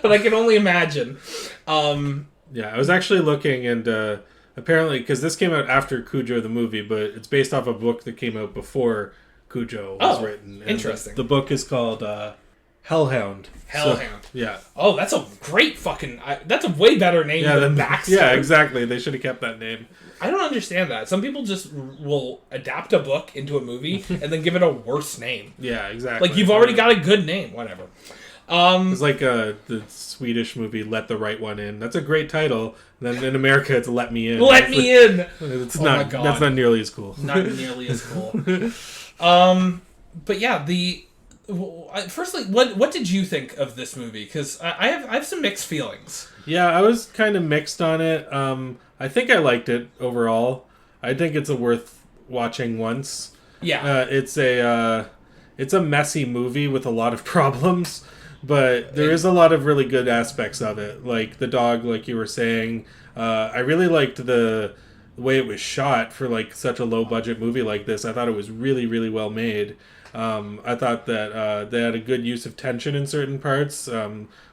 [SPEAKER 1] But I can only imagine.
[SPEAKER 2] I was actually looking, and apparently, because this came out after Cujo the movie, but it's based off a book that came out before Cujo was written. And
[SPEAKER 1] interesting.
[SPEAKER 2] The book is called Hellhound.
[SPEAKER 1] Hellhound.
[SPEAKER 2] Yeah.
[SPEAKER 1] Oh, that's a great fucking... that's a way better name than Baxter.
[SPEAKER 2] Yeah, exactly. They should have kept that name.
[SPEAKER 1] I don't understand that. Some people just will adapt a book into a movie and then give it a worse name.
[SPEAKER 2] Yeah, exactly.
[SPEAKER 1] You've already got a good name. Whatever.
[SPEAKER 2] It's like the Swedish movie Let the Right One In. That's a great title. And then in America, it's Let Me In.
[SPEAKER 1] Let Me In!
[SPEAKER 2] It's my God. That's not nearly as cool.
[SPEAKER 1] Not nearly as cool. But yeah, firstly, what did you think of this movie? Because I have some mixed feelings.
[SPEAKER 2] Yeah, I was kind of mixed on it. I think I liked it overall. I think it's worth watching once.
[SPEAKER 1] Yeah.
[SPEAKER 2] It's a messy movie with a lot of problems, but there is a lot of really good aspects of it. Like the dog, like you were saying. I really liked the way it was shot for such a low budget movie like this. I thought it was really, really well made. I thought that they had a good use of tension in certain parts,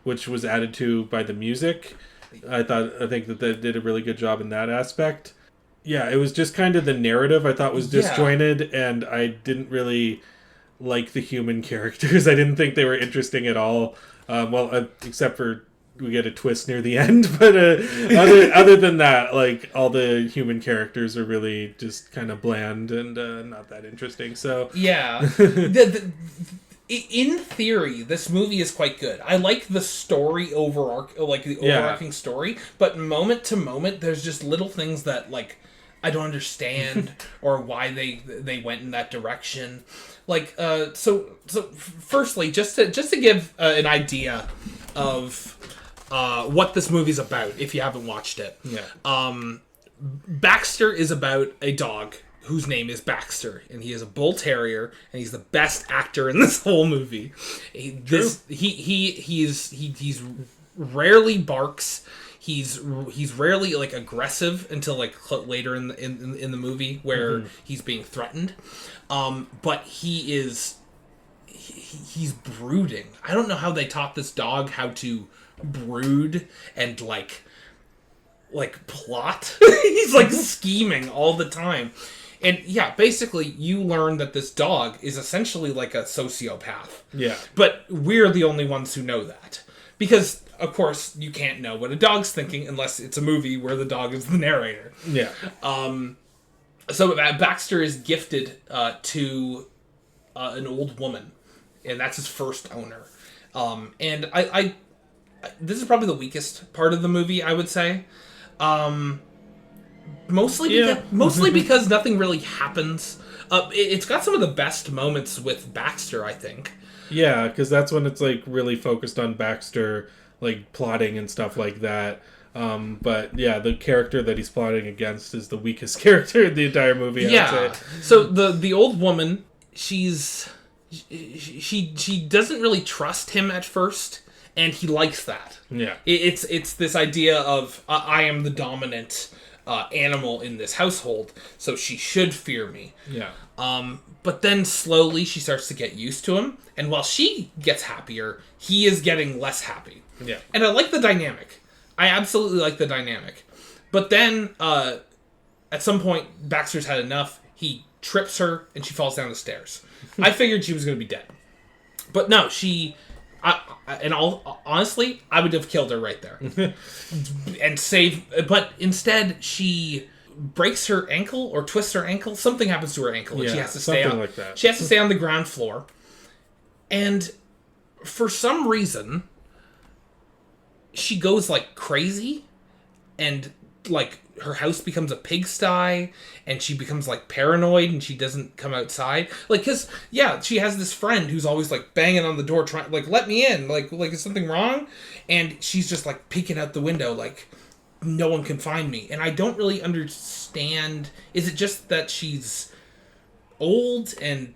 [SPEAKER 2] which was added to by the music. I think that they did a really good job in that aspect. Yeah, it was just kind of the narrative I thought was disjointed, and I didn't really like the human characters. I didn't think they were interesting at all. Except for we get a twist near the end, but other than that, like all the human characters are really just kind of bland and not that interesting. So
[SPEAKER 1] yeah, in theory, this movie is quite good. I like the story overarching story, but moment to moment, there's just little things that like I don't understand or why they went in that direction. Like so firstly, just to give an idea of what this movie's about, if you haven't watched it.
[SPEAKER 2] Yeah.
[SPEAKER 1] Baxter is about a dog whose name is Baxter, and he is a bull terrier, and he's the best actor in this whole movie. He's rarely barks. He's rarely like aggressive until like later in the movie where he's being threatened. But he's brooding. I don't know how they taught this dog how to brood and like plot. He's like scheming all the time. And yeah, basically you learn that this dog is essentially like a sociopath.
[SPEAKER 2] Yeah. But
[SPEAKER 1] we're the only ones who know that. Because, of course, you can't know what a dog's thinking unless it's a movie where the dog is the narrator.
[SPEAKER 2] Yeah.
[SPEAKER 1] So Baxter is gifted to an old woman. And that's his first owner. And I this is probably the weakest part of the movie, I would say. Mostly because nothing really happens. It's got some of the best moments with Baxter, I think.
[SPEAKER 2] Yeah, because that's when it's like really focused on Baxter, like plotting and stuff like that. But yeah, the character that he's plotting against is the weakest character in the entire movie.
[SPEAKER 1] Yeah.
[SPEAKER 2] I would say.
[SPEAKER 1] So the old woman, she doesn't really trust him at first. And he likes that.
[SPEAKER 2] Yeah.
[SPEAKER 1] It's this idea of, I am the dominant animal in this household, so she should fear me.
[SPEAKER 2] Yeah.
[SPEAKER 1] But then slowly she starts to get used to him, and while she gets happier, he is getting less happy.
[SPEAKER 2] Yeah.
[SPEAKER 1] And I like the dynamic. I absolutely like the dynamic. But then, at some point, Baxter's had enough. He trips her, and she falls down the stairs. I figured she was going to be dead. But no, honestly, I would have killed her right there. But instead, she breaks her ankle or twists her ankle. Something happens to her ankle, and she has to stay on.
[SPEAKER 2] Like that.
[SPEAKER 1] She has to stay on the ground floor. And for some reason, she goes like crazy, and like her house becomes a pigsty, and she becomes like paranoid, and she doesn't come outside. Like, cause yeah, she has this friend who's always like banging on the door, trying like, let me in, like is something wrong? And she's just like peeking out the window, like no one can find me. And I don't really understand. Is it just that she's old and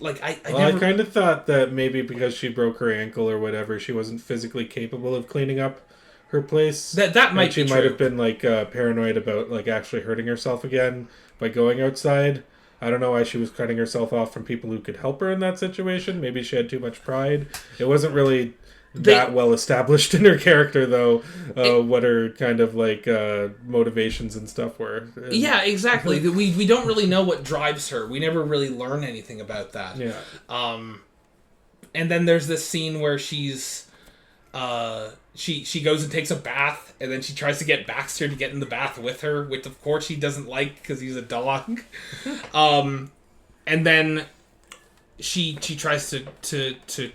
[SPEAKER 1] like I
[SPEAKER 2] kind of thought that maybe because she broke her ankle or whatever, she wasn't physically capable of cleaning up her place.
[SPEAKER 1] That might be true.
[SPEAKER 2] She might have been like paranoid about like actually hurting herself again by going outside. I don't know why she was cutting herself off from people who could help her in that situation. Maybe she had too much pride. It wasn't really that well established in her character, though, what her kind of like motivations and stuff were.
[SPEAKER 1] Yeah, exactly. We don't really know what drives her. We never really learn anything about that.
[SPEAKER 2] Yeah.
[SPEAKER 1] And then there's this scene where she's she goes and takes a bath, and then she tries to get Baxter to get in the bath with her, which of course he doesn't like because he's a dog. And then she tries to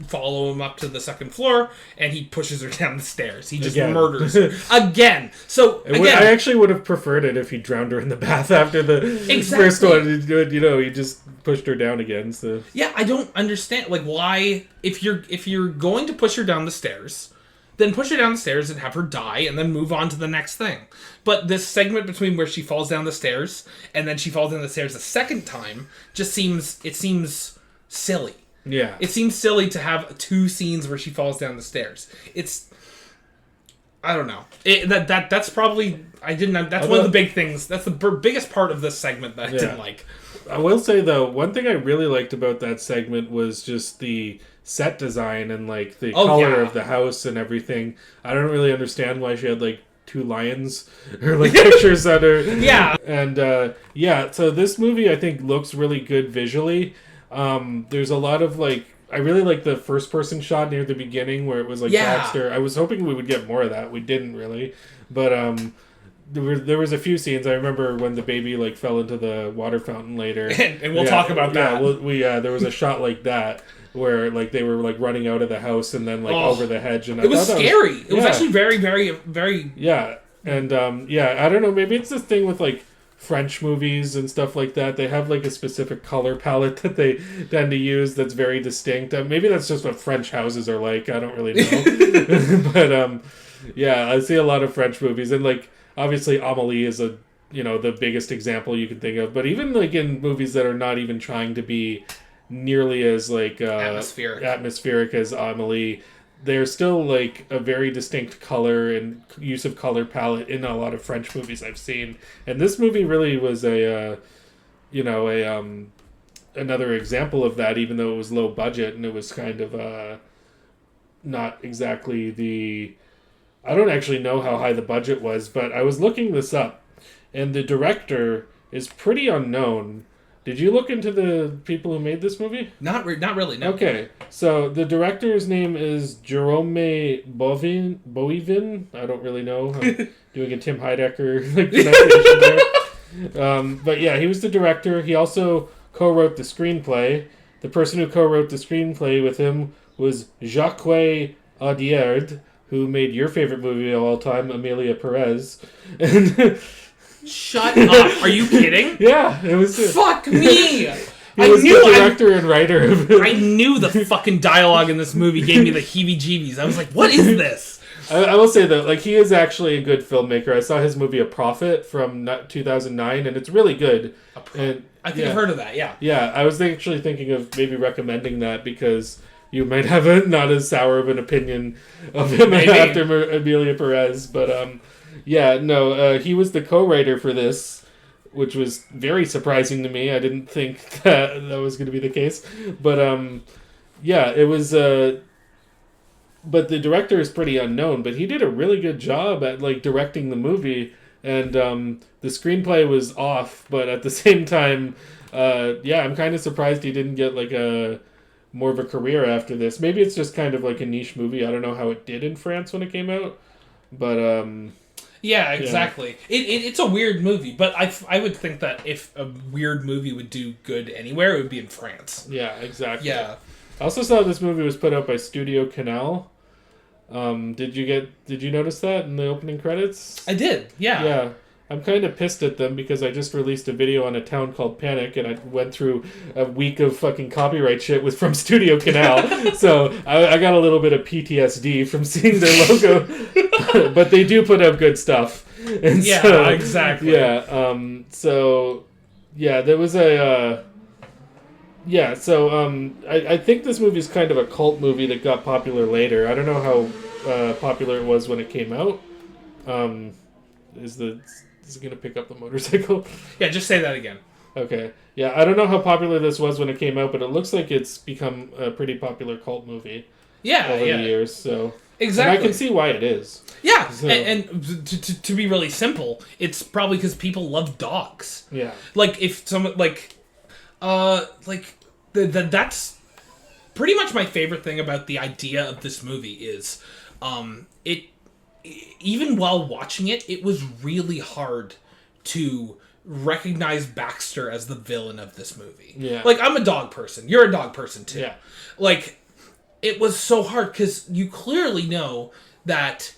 [SPEAKER 1] follow him up to the second floor, and he pushes her down the stairs. He just murders her. Again. So, I
[SPEAKER 2] actually would have preferred it if he drowned her in the bath after the first one. You know, he just pushed her down again. So
[SPEAKER 1] yeah, I don't understand. Like, why, if you're going to push her down the stairs, then push her down the stairs and have her die, and then move on to the next thing. But this segment between where she falls down the stairs, and then she falls down the stairs a second time, just seems silly.
[SPEAKER 2] Yeah.
[SPEAKER 1] It seems silly to have two scenes where she falls down the stairs. I don't know. That's probably, that's one of the big things. That's the biggest part of this segment that I didn't like.
[SPEAKER 2] I will say, though, one thing I really liked about that segment was just the set design and, like, the color of the house and everything. I don't really understand why she had, like, 2 lions or, like, pictures on her.
[SPEAKER 1] Yeah.
[SPEAKER 2] And, so this movie, I think, looks really good visually. There's a lot of like, I really like the first person shot near the beginning where it was like Baxter. I was hoping we would get more of that. We didn't really, but there was a few scenes. I remember when the baby like fell into the water fountain later,
[SPEAKER 1] and we'll talk about that.
[SPEAKER 2] There was a shot like that where like they were like running out of the house and then like over the hedge, and
[SPEAKER 1] it was scary. It was actually very, very, very
[SPEAKER 2] and I don't know. Maybe it's this thing with like French movies and stuff like that. They have like a specific color palette that they tend to use that's very distinct. Maybe that's just what French houses are like. I don't really know, but I see a lot of French movies, and like obviously Amélie is the biggest example you can think of. But even like in movies that are not even trying to be nearly as like atmospheric as Amélie, there's still like a very distinct color and use of color palette in a lot of French movies I've seen, and this movie really was another example of that. Even though it was low budget and it was kind of not exactly I don't actually know how high the budget was, but I was looking this up, and the director is pretty unknown. Did you look into the people who made this movie?
[SPEAKER 1] Not really, no.
[SPEAKER 2] Okay, so the director's name is Jerome Boivin. I don't really know. I'm doing a Tim Heidecker pronunciation there. But yeah, he was the director. He also co-wrote the screenplay. The person who co-wrote the screenplay with him was Jacques Audiard, who made your favorite movie of all time, Amelia Perez.
[SPEAKER 1] Shut up! Are you kidding?
[SPEAKER 2] Yeah, it was.
[SPEAKER 1] Fuck me!
[SPEAKER 2] He was the director and writer of it.
[SPEAKER 1] I knew the fucking dialogue in this movie gave me the heebie-jeebies. I was like, what is this?
[SPEAKER 2] I will say though, like, he is actually a good filmmaker. I saw his movie A Prophet from 2009, and it's really good. And
[SPEAKER 1] I think I've heard of that. Yeah.
[SPEAKER 2] Yeah, I was actually thinking of maybe recommending that because you might have a not as sour of an opinion of him after Amelia Perez, but he was the co-writer for this, which was very surprising to me. I didn't think that was going to be the case, but it was. But the director is pretty unknown, but he did a really good job at like directing the movie, and the screenplay was off, but at the same time, I'm kind of surprised he didn't get like a more of a career after this. Maybe it's just kind of like a niche movie. I don't know how it did in France when it came out, but
[SPEAKER 1] yeah, exactly. Yeah. It's a weird movie, but I would think that if a weird movie would do good anywhere, it would be in France.
[SPEAKER 2] Yeah, exactly.
[SPEAKER 1] Yeah.
[SPEAKER 2] I also saw this movie was put out by Studio Canal. Did you notice that in the opening credits?
[SPEAKER 1] I did. Yeah.
[SPEAKER 2] Yeah. I'm kind of pissed at them because I just released a video on A Town Called Panic, and I went through a week of fucking copyright shit from Studio Canal. So I got a little bit of PTSD from seeing their logo. But they do put out good stuff. And
[SPEAKER 1] exactly.
[SPEAKER 2] Yeah. There was a... I think this movie is kind of a cult movie that got popular later. I don't know how popular it was when it came out. Is it going to pick up the motorcycle?
[SPEAKER 1] Yeah, just say that again.
[SPEAKER 2] Okay. Yeah, I don't know how popular this was when it came out, but it looks like it's become a pretty popular cult movie. Over the years, so...
[SPEAKER 1] Exactly.
[SPEAKER 2] And I can see why it is.
[SPEAKER 1] Yeah, so. and to be really simple, it's probably because people love dogs.
[SPEAKER 2] Yeah.
[SPEAKER 1] Like, if someone, that's pretty much my favorite thing about the idea of this movie is, even while watching it, it was really hard to recognize Baxter as the villain of this movie.
[SPEAKER 2] Yeah.
[SPEAKER 1] Like, I'm a dog person. You're a dog person, too.
[SPEAKER 2] Yeah.
[SPEAKER 1] Like, it was so hard, because you clearly know that,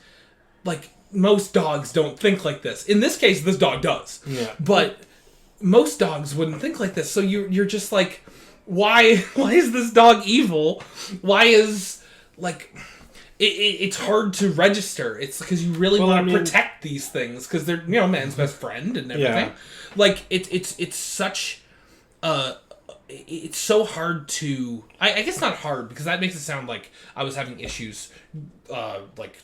[SPEAKER 1] like, most dogs don't think like this. In this case, this dog does.
[SPEAKER 2] Yeah.
[SPEAKER 1] But most dogs wouldn't think like this. So you're just like, why is this dog evil? Why is, like... It's hard to register. It's because you really want to protect these things because they're man's best friend and everything. Yeah. Like it's such it's so hard to I guess not hard because that makes it sound like I was having issues like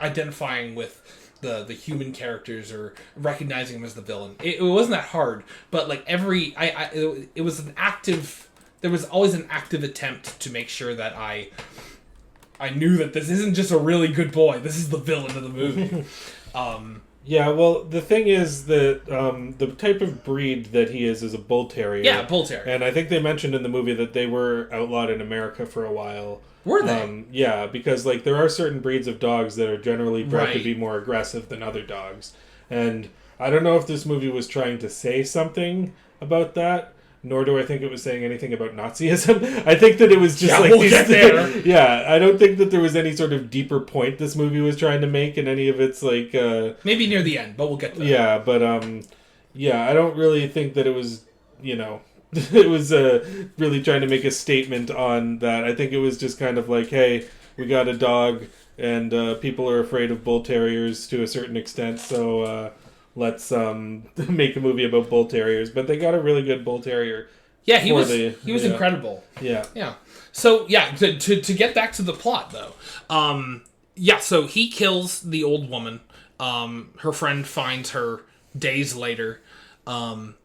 [SPEAKER 1] identifying with the human characters or recognizing them as the villain. It wasn't that hard, but like it was an active. There was always an active attempt to make sure that I knew that this isn't just a really good boy. This is the villain of the movie.
[SPEAKER 2] Yeah, well, the thing is that the type of breed that he is a bull terrier.
[SPEAKER 1] Yeah, bull terrier.
[SPEAKER 2] And I think they mentioned in the movie that they were outlawed in America for a while.
[SPEAKER 1] Were they?
[SPEAKER 2] Yeah, because like there are certain breeds of dogs that are generally bred to
[SPEAKER 1] Right.
[SPEAKER 2] be more aggressive than other dogs. And I don't know if this movie was trying to say something about that, nor do I think it was saying anything about Nazism. I think that it was just like...
[SPEAKER 1] We'll get there.
[SPEAKER 2] Yeah, I don't think that there was any sort of deeper point this movie was trying to make in any of its like...
[SPEAKER 1] Maybe near the end, but we'll get to that.
[SPEAKER 2] Yeah, but yeah, I don't really think that it was, it was really trying to make a statement on that. I think it was just kind of like, hey, we got a dog, and people are afraid of bull terriers to a certain extent, so let's make a movie about bull terriers. But they got a really good bull terrier.
[SPEAKER 1] Yeah, he was incredible.
[SPEAKER 2] Yeah.
[SPEAKER 1] Yeah. So, yeah, to get back to the plot, though. So he kills the old woman. Her friend finds her days later. And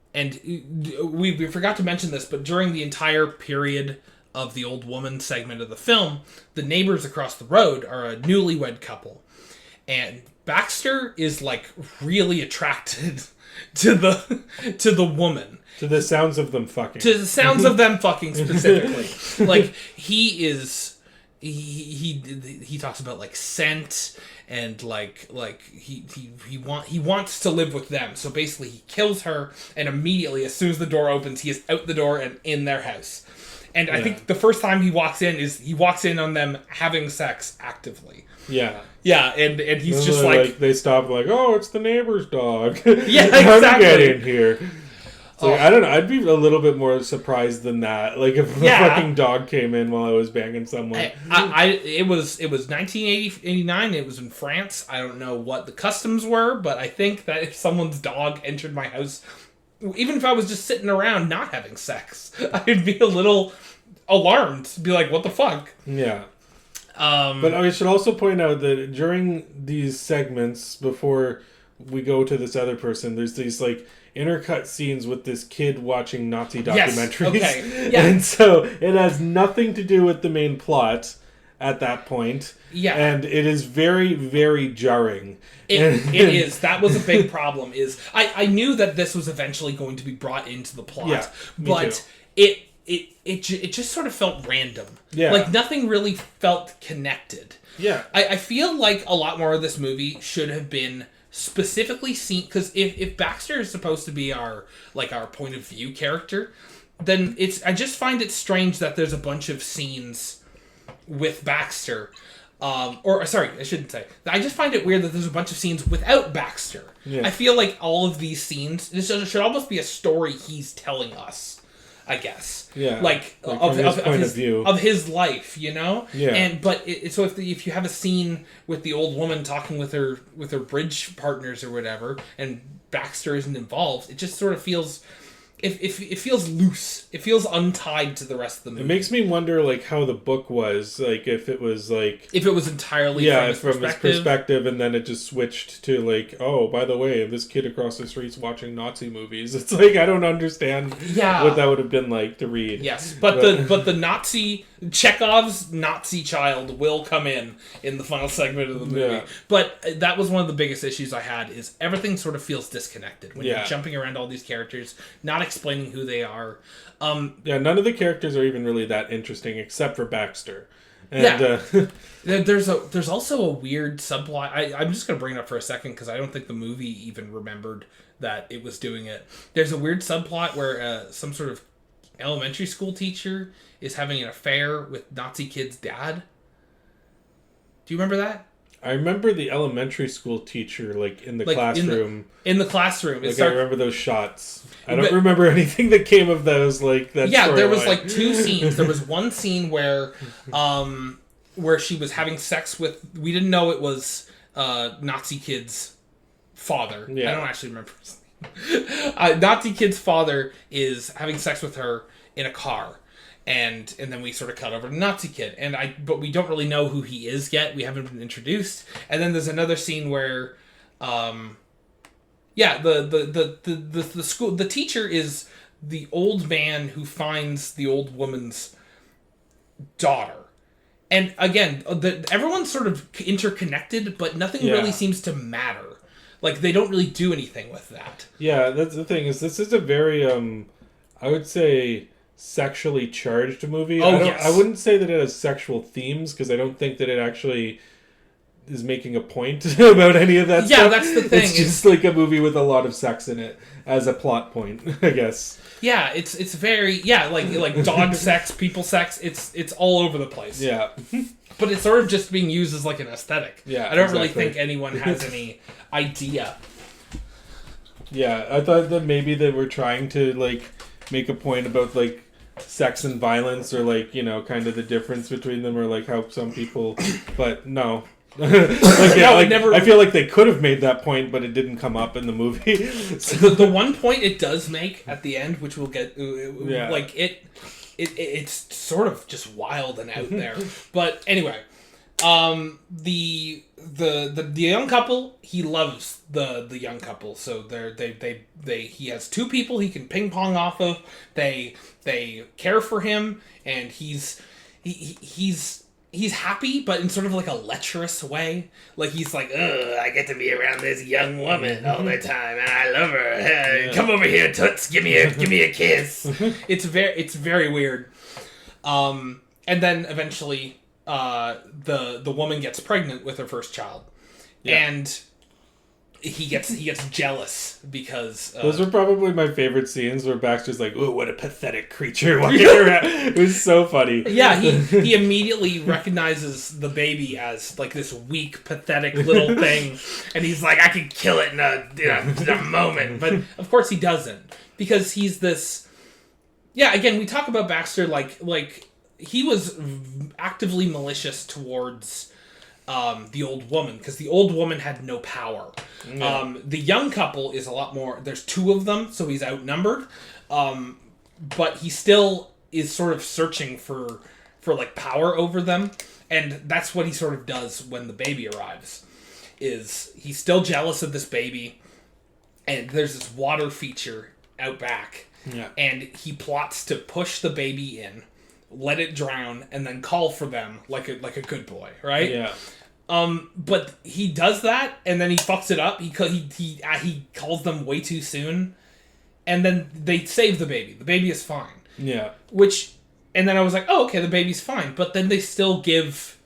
[SPEAKER 1] we forgot to mention this, but during the entire period of the old woman segment of the film, the neighbors across the road are a newlywed couple. And Baxter is, like, really attracted to the woman.
[SPEAKER 2] To the sounds of them fucking.
[SPEAKER 1] To the sounds of them fucking specifically. Like, he is... He talks about like scent and like he wants to live with them. So basically he kills her, and immediately as soon as the door opens, he is out the door and in their house. And I think the first time he walks in on them having sex actively.
[SPEAKER 2] Yeah.
[SPEAKER 1] Yeah, and he's just like
[SPEAKER 2] they stop like, oh, it's the neighbor's dog.
[SPEAKER 1] Yeah,
[SPEAKER 2] How
[SPEAKER 1] exactly.
[SPEAKER 2] to get in here? So I don't know. I'd be a little bit more surprised than that. Like if a fucking dog came in while I was banging someone.
[SPEAKER 1] It was 1989. It was in France. I don't know what the customs were, but I think that if someone's dog entered my house, even if I was just sitting around not having sex, I'd be a little alarmed. Be like, what the fuck?
[SPEAKER 2] Yeah. But I should also point out that during these segments, before we go to this other person, there's these like intercut scenes with this kid watching Nazi documentaries.
[SPEAKER 1] Yes, okay. Yeah.
[SPEAKER 2] And so it has nothing to do with the main plot at that point.
[SPEAKER 1] Yeah.
[SPEAKER 2] And it is very, very jarring.
[SPEAKER 1] It is. That was a big problem. I knew that this was eventually going to be brought into the plot.
[SPEAKER 2] Yeah,
[SPEAKER 1] but it just sort of felt random.
[SPEAKER 2] Yeah.
[SPEAKER 1] Like nothing really felt connected.
[SPEAKER 2] Yeah.
[SPEAKER 1] I feel like a lot more of this movie should have been specifically seen, because if Baxter is supposed to be our point of view character, then I just find it strange that there's a bunch of scenes with Baxter, sorry, I shouldn't say. I just find it weird that there's a bunch of scenes without Baxter.
[SPEAKER 2] Yeah. I
[SPEAKER 1] feel like all of these scenes, this should almost be a story he's telling us, I guess.
[SPEAKER 2] Yeah.
[SPEAKER 1] Like
[SPEAKER 2] of his point of view.
[SPEAKER 1] Of his life, you know?
[SPEAKER 2] Yeah.
[SPEAKER 1] But so if you have a scene with the old woman talking with her bridge partners or whatever, and Baxter isn't involved, it just sort of feels... It feels loose. It feels untied to the rest of the movie.
[SPEAKER 2] It makes me wonder, like, how the book was. Like, if it was, like...
[SPEAKER 1] If it was entirely from his perspective,
[SPEAKER 2] and then it just switched to, like, oh, by the way, this kid across the street's watching Nazi movies. It's like, I don't understand what that would have been like to read.
[SPEAKER 1] Yes, but the Nazi... Chekhov's Nazi child will come in the final segment of the movie.
[SPEAKER 2] Yeah.
[SPEAKER 1] But that was one of the biggest issues I had, is everything sort of feels disconnected when you're jumping around all these characters, not explaining who they are.
[SPEAKER 2] None of the characters are even really that interesting except for Baxter. And,
[SPEAKER 1] there's also a weird subplot. I'm just going to bring it up for a second because I don't think the movie even remembered that it was doing it. There's a weird subplot where some sort of elementary school teacher is having an affair with Nazi kid's dad. Do you remember that?
[SPEAKER 2] I remember the elementary school teacher, like, in the classroom.
[SPEAKER 1] In the classroom.
[SPEAKER 2] I remember those shots. I don't remember anything that came of those, like, that
[SPEAKER 1] Yeah, there was,
[SPEAKER 2] line.
[SPEAKER 1] like, two scenes. There was one scene where she was having sex with... We didn't know it was Nazi kid's father.
[SPEAKER 2] Yeah.
[SPEAKER 1] I don't actually remember his name. Nazi kid's father is having sex with her in a car. And then we sort of cut over to Nazi kid, but we don't really know who he is yet. We haven't been introduced. And then there's another scene where, the teacher is the old man who finds the old woman's daughter. And again, everyone's sort of interconnected, but nothing really seems to matter. Like, they don't really do anything with that.
[SPEAKER 2] Yeah, that's the thing, is this is a very, I would say, sexually charged movie.
[SPEAKER 1] Yes.
[SPEAKER 2] I wouldn't say that it has sexual themes, because I don't think that it actually is making a point about any of that stuff.
[SPEAKER 1] Yeah, that's the thing.
[SPEAKER 2] It's just like a movie with a lot of sex in it as a plot point, I guess.
[SPEAKER 1] Yeah, it's very... Yeah, like dog sex, people sex, it's all over the place.
[SPEAKER 2] Yeah.
[SPEAKER 1] But it's sort of just being used as, like, an aesthetic.
[SPEAKER 2] Yeah,
[SPEAKER 1] I don't really think anyone has any idea.
[SPEAKER 2] Yeah, I thought that maybe they were trying to, like, make a point about, like, sex and violence, or, like, you know, kind of the difference between them, or, like, how some people... But, no. Never... I feel like they could have made that point, but it didn't come up in the movie.
[SPEAKER 1] So the one point it does make at the end, which we'll get... Like, it's sort of just wild and out there. But anyway, the young couple, he loves the young couple. So he has two people he can ping pong off of. They care for him, and he's happy, but in sort of like a lecherous way. Like, he's like, ugh, I get to be around this young woman all the time, and I love her. Come over here, Toots, give me a kiss. It's very weird. And then eventually, the woman gets pregnant with her first child, and he gets jealous because
[SPEAKER 2] those were probably my favorite scenes, where Baxter's like, "Ooh, what a pathetic creature!" walking around. It was so funny.
[SPEAKER 1] Yeah, he immediately recognizes the baby as like this weak, pathetic little thing, and he's like, "I can kill it in a moment." But of course he doesn't, because he's this. Yeah, again, we talk about Baxter like he was actively malicious towards the old woman, because the old woman had no power. Yeah. The young couple is a lot more... There's two of them, so he's outnumbered. But he still is sort of searching for like power over them. And that's what he sort of does when the baby arrives. Is he's still jealous of this baby. And there's this water feature out back.
[SPEAKER 2] Yeah.
[SPEAKER 1] And he plots to push the baby in, let it drown, and then call for them like a good boy, right?
[SPEAKER 2] Yeah.
[SPEAKER 1] But he does that, and then he fucks it up. He calls them way too soon, and then they save the baby. The baby is fine.
[SPEAKER 2] Yeah.
[SPEAKER 1] And then I was like, oh, okay, the baby's fine. But then they still give...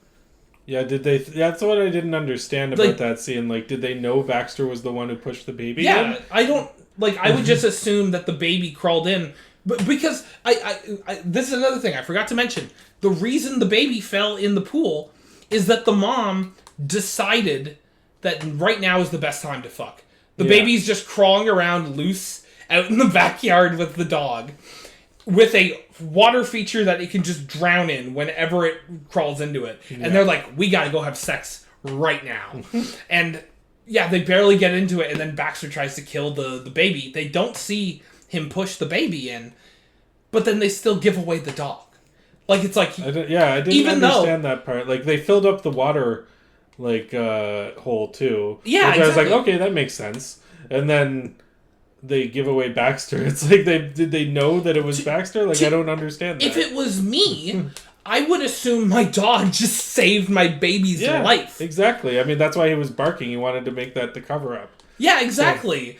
[SPEAKER 2] Yeah, did they... That's what I didn't understand about that scene. Like, did they know Baxter was the one who pushed the baby in?
[SPEAKER 1] Yeah, I don't... Like, I would just assume that the baby crawled in... But because I this is another thing I forgot to mention. The reason the baby fell in the pool is that the mom decided that right now is the best time to fuck. The baby's just crawling around loose out in the backyard with the dog, with a water feature that it can just drown in whenever it crawls into it. Yeah. And they're like, we gotta go have sex right now. And yeah, they barely get into it, and then Baxter tries to kill the baby. They don't see him push the baby in, but then they still give away the dog. Like, it's like...
[SPEAKER 2] I didn't understand that part. Like, they filled up the water, like, hole, too.
[SPEAKER 1] Yeah,
[SPEAKER 2] exactly. I was like, okay, that makes sense. And then they give away Baxter. It's like, did they know that it was Baxter? Like, I don't understand that.
[SPEAKER 1] If it was me, I would assume my dog just saved my baby's life.
[SPEAKER 2] Exactly. I mean, that's why he was barking. He wanted to make that the cover-up.
[SPEAKER 1] Yeah, exactly.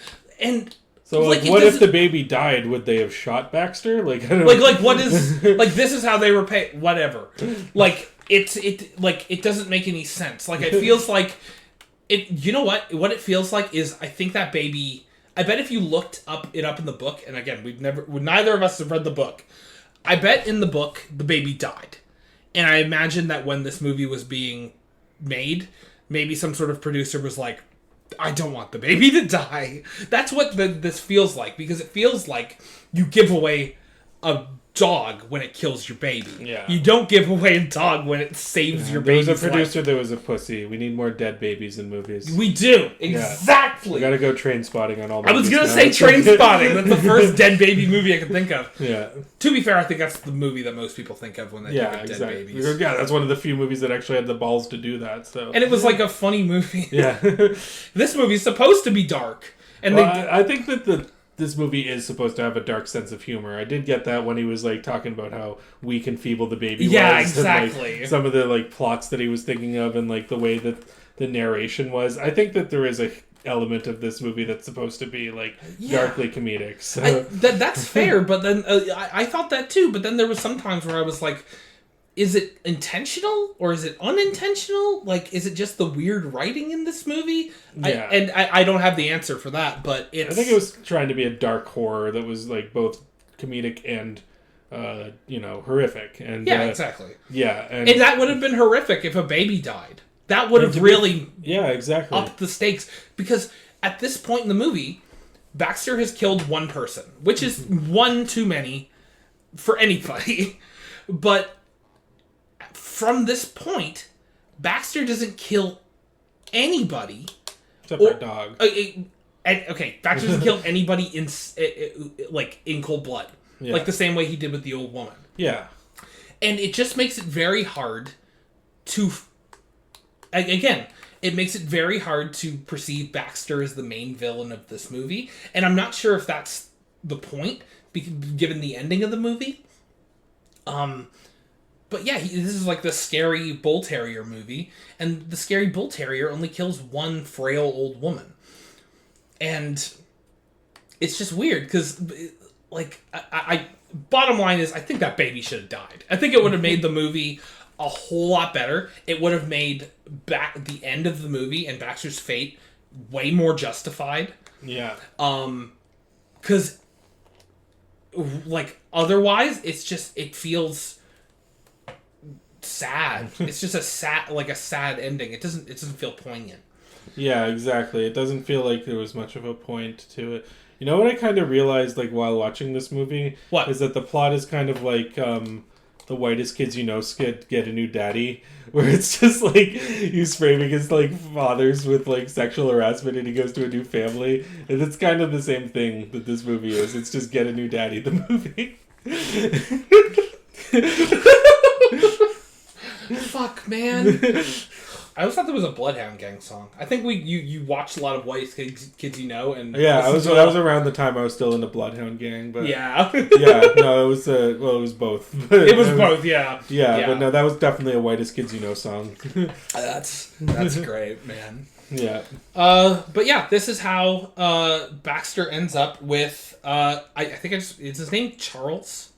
[SPEAKER 2] So, like, what if the baby died? Would they have shot Baxter? Like, I don't
[SPEAKER 1] like what is... Like, this is how they repay... Whatever. Like, it doesn't make any sense. Like, it feels like... You know what? What it feels like is, I think that baby... I bet if you looked it up in the book, and again, neither of us have read the book. I bet in the book, the baby died. And I imagine that when this movie was being made, maybe some sort of producer was like, I don't want the baby to die. That's what this feels like, because it feels like you give away a dog when it kills your baby. Yeah. You don't give away a dog when it saves your baby's life.
[SPEAKER 2] There was a producer that was a pussy. We need more dead babies in movies.
[SPEAKER 1] We do. Exactly.
[SPEAKER 2] We gotta go Train Spotting on all movies.
[SPEAKER 1] I was gonna say Train Spotting. That's the first dead baby movie I could think of.
[SPEAKER 2] Yeah.
[SPEAKER 1] To be fair, I think that's the movie that most people think of when they think of dead babies.
[SPEAKER 2] Yeah, that's one of the few movies that actually had the balls to do that. So.
[SPEAKER 1] And it was like a funny movie.
[SPEAKER 2] Yeah.
[SPEAKER 1] This movie's supposed to be dark. And
[SPEAKER 2] I think that this movie is supposed to have a dark sense of humor. I did get that when he was like talking about how weak and feeble the baby was.
[SPEAKER 1] Yeah, exactly.
[SPEAKER 2] And, like, some of the like plots that he was thinking of, and like the way that the narration was. I think that there is element of this movie that's supposed to be like darkly comedic. So
[SPEAKER 1] that's fair, but then I thought that too. But then there was some times where I was like, is it intentional or is it unintentional? Like, is it just the weird writing in this movie?
[SPEAKER 2] Yeah.
[SPEAKER 1] I don't have the answer for that, but I
[SPEAKER 2] think it was trying to be a dark horror that was like both comedic and horrific. And
[SPEAKER 1] exactly.
[SPEAKER 2] Yeah,
[SPEAKER 1] and that would have been horrific if a baby died. That would have really
[SPEAKER 2] exactly
[SPEAKER 1] upped the stakes, because at this point in the movie, Baxter has killed one person, which is one too many for anybody. But from this point, Baxter doesn't kill anybody
[SPEAKER 2] except for a dog.
[SPEAKER 1] Okay, Baxter doesn't kill anybody in cold blood, like the same way he did with the old woman.
[SPEAKER 2] Yeah,
[SPEAKER 1] and it just makes it very hard to. Again, it makes it very hard to perceive Baxter as the main villain of this movie. And I'm not sure if that's the point, given the ending of the movie. But yeah, this is like the scary bull terrier movie. And the scary bull terrier only kills one frail old woman. And it's just weird, because, like, I bottom line is, I think that baby should have died. I think it would have made the movie a whole lot better. It would have made the end of the movie and Baxter's fate way more justified.
[SPEAKER 2] Yeah.
[SPEAKER 1] Because, like, otherwise, it feels sad. It's just a sad ending. It doesn't feel poignant.
[SPEAKER 2] Yeah, exactly. It doesn't feel like there was much of a point to it. You know what I kind of realized, like, while watching this movie?
[SPEAKER 1] What?
[SPEAKER 2] Is that the plot is kind of like, the whitest kids you know skit, Get a New Daddy, where it's just like he's framing his like fathers with like sexual harassment and he goes to a new family, and it's kind of the same thing that this movie is. It's just Get a New Daddy, the movie.
[SPEAKER 1] Fuck, man. I always thought there was a Bloodhound Gang song. I think you watched a lot of White Kids You Know, and
[SPEAKER 2] that was around the time I was still in the Bloodhound Gang, but it was it was both.
[SPEAKER 1] It was both, yeah.
[SPEAKER 2] But no, that was definitely a Whitest Kids You Know song.
[SPEAKER 1] That's great, man.
[SPEAKER 2] Yeah.
[SPEAKER 1] But yeah, this is how Baxter ends up with I think is his name Charles?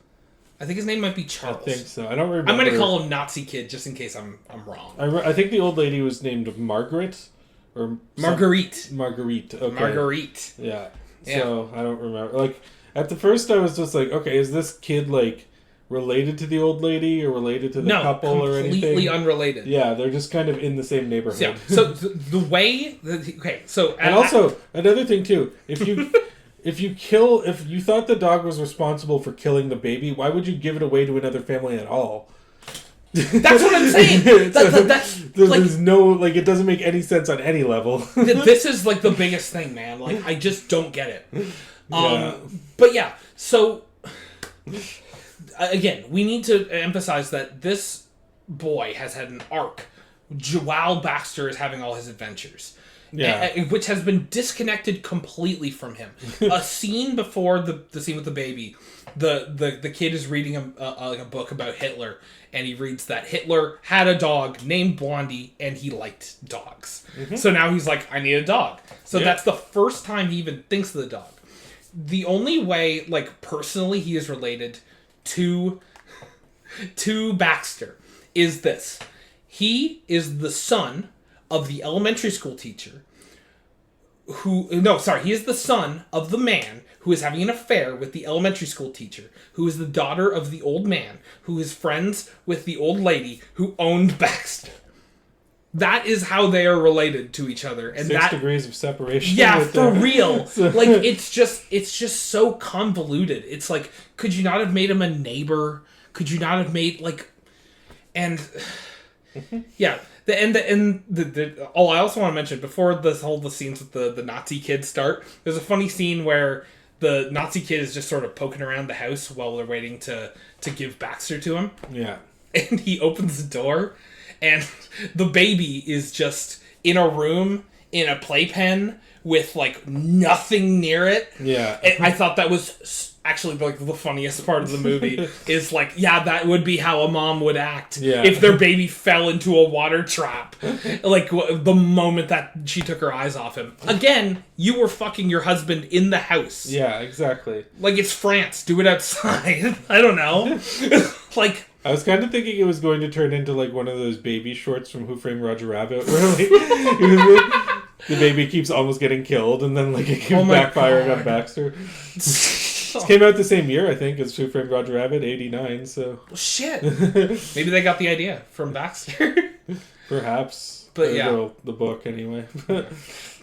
[SPEAKER 1] I think his name might be Charles.
[SPEAKER 2] I think so. I don't remember.
[SPEAKER 1] I'm going to call him Nazi Kid just in case I'm wrong.
[SPEAKER 2] I think the old lady was named Margaret or
[SPEAKER 1] Marguerite.
[SPEAKER 2] Marguerite. Okay.
[SPEAKER 1] Marguerite.
[SPEAKER 2] Yeah. So I don't remember. Like at the first, I was just like, okay, is this kid like related to the old lady or related to the couple or anything?
[SPEAKER 1] Completely unrelated.
[SPEAKER 2] Yeah, they're just kind of in the same neighborhood.
[SPEAKER 1] Yeah. So the way
[SPEAKER 2] and also another thing too, if you thought the dog was responsible for killing the baby, why would you give it away to another family at all?
[SPEAKER 1] That's what I'm saying.
[SPEAKER 2] There's no, like, it doesn't make any sense on any level.
[SPEAKER 1] This is like the biggest thing, man. Like, I just don't get it. But yeah, so again, we need to emphasize that this boy has had an arc while Baxter is having all his adventures. Yeah, which has been disconnected completely from him. A scene before the scene with the baby, the kid is reading a book about Hitler, and he reads that Hitler had a dog named Blondie, and he liked dogs. Mm-hmm. So now he's like, I need a dog. So that's the first time he even thinks of the dog. The only way, like, personally, he is related to Baxter is this: he is the son of the elementary school teacher he is the son of the man who is having an affair with the elementary school teacher, who is the daughter of the old man, who is friends with the old lady who owned Baxter. That is how they are related to each other. And
[SPEAKER 2] 6 degrees of separation.
[SPEAKER 1] Yeah, for real. Like, it's just so convoluted. It's like, could you not have made him a neighbor? Could you not have made, like... And... Yeah. I also want to mention, before the scenes with the Nazi kids start, there's a funny scene where the Nazi kid is just sort of poking around the house while they're waiting to give Baxter to him.
[SPEAKER 2] Yeah.
[SPEAKER 1] And he opens the door, and the baby is just in a room, in a playpen, with, like, nothing near it.
[SPEAKER 2] Yeah.
[SPEAKER 1] And I thought that was actually, like, the funniest part of the movie is, like, yeah, that would be how a mom would act
[SPEAKER 2] Yeah.
[SPEAKER 1] if their baby fell into a water trap. Like, the moment that she took her eyes off him. Again, you were fucking your husband in the house.
[SPEAKER 2] Yeah, exactly.
[SPEAKER 1] Like, it's France. Do it outside. I don't know. Like...
[SPEAKER 2] I was kind of thinking it was going to turn into, like, one of those baby shorts from Who Framed Roger Rabbit, where, like, the baby keeps almost getting killed, and then, like, it keeps backfiring on Baxter. It came out the same year, I think, as Who Framed Roger Rabbit, 89, so...
[SPEAKER 1] Well, shit. Maybe they got the idea from Baxter.
[SPEAKER 2] Perhaps.
[SPEAKER 1] But yeah.
[SPEAKER 2] The book, anyway.
[SPEAKER 1] But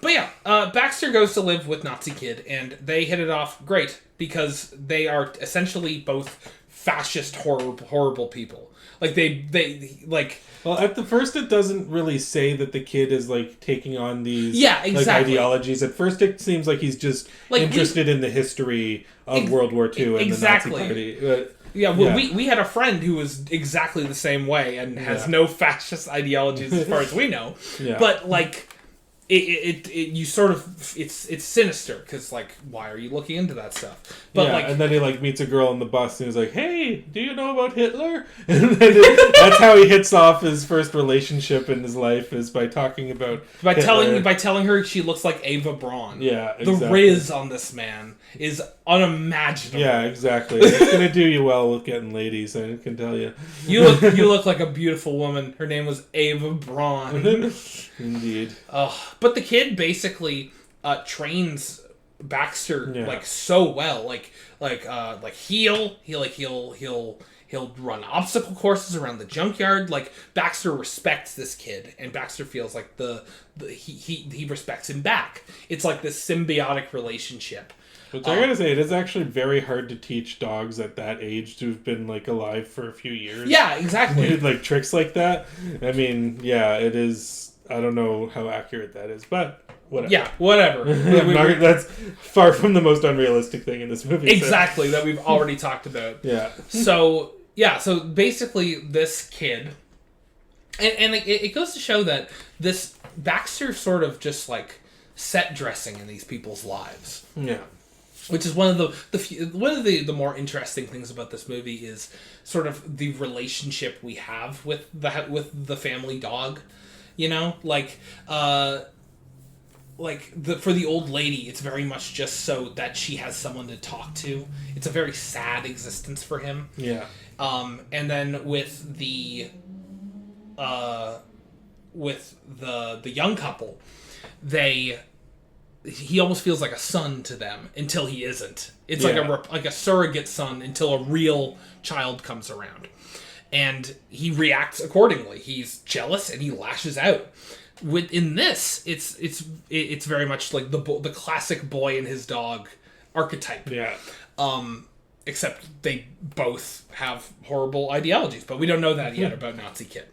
[SPEAKER 1] yeah, Baxter goes to live with Nazi Kid, and they hit it off great, because they are essentially both fascist, horrible people. Like, they like...
[SPEAKER 2] Well, at the first, it doesn't really say that the kid is, like, taking on these like, ideologies. At first, it seems like he's just like, interested in the history of World War II and the Nazi Party.
[SPEAKER 1] We had a friend who was exactly the same way and has no fascist ideologies as far as we know. Yeah. But, like... you sort of it's sinister because, like, why are you looking into that stuff? But like,
[SPEAKER 2] and then he, like, meets a girl on the bus and he's like, "Hey, do you know about Hitler?" And then that's how he hits off his first relationship in his life, is by talking about
[SPEAKER 1] telling her she looks like Ava Braun.
[SPEAKER 2] Yeah, exactly.
[SPEAKER 1] The riz on this man is unimaginable.
[SPEAKER 2] Yeah, exactly. It's gonna do you well with getting ladies, I can tell you.
[SPEAKER 1] You look like a beautiful woman. Her name was Ava Braun.
[SPEAKER 2] Indeed.
[SPEAKER 1] But the kid basically trains Baxter like so well. He'll run obstacle courses around the junkyard. Like, Baxter respects this kid, and Baxter feels like he respects him back. It's like this symbiotic relationship.
[SPEAKER 2] But I gotta say, it is actually very hard to teach dogs at that age who've been, like, alive for a few years.
[SPEAKER 1] Yeah, exactly.
[SPEAKER 2] Like, tricks like that. I mean, yeah, it is. I don't know how accurate that is, but whatever.
[SPEAKER 1] Yeah, whatever.
[SPEAKER 2] That's far from the most unrealistic thing in this movie.
[SPEAKER 1] Exactly, that we've already talked about.
[SPEAKER 2] Yeah.
[SPEAKER 1] So basically this kid, and it goes to show that this Baxter sort of just, like, set dressing in these people's lives.
[SPEAKER 2] Yeah.
[SPEAKER 1] Which is one of the more interesting things about this movie is sort of the relationship we have with the family dog, you know, for the old lady, it's very much just so that she has someone to talk to. It's a very sad existence for him.
[SPEAKER 2] Yeah.
[SPEAKER 1] And then with the young couple, he almost feels like a son to them until he isn't. It's like a surrogate son until a real child comes around. And he reacts accordingly. He's jealous and he lashes out. In this, it's very much like the classic boy and his dog archetype.
[SPEAKER 2] Yeah.
[SPEAKER 1] Except they both have horrible ideologies, but we don't know that yet about Nazi Kid.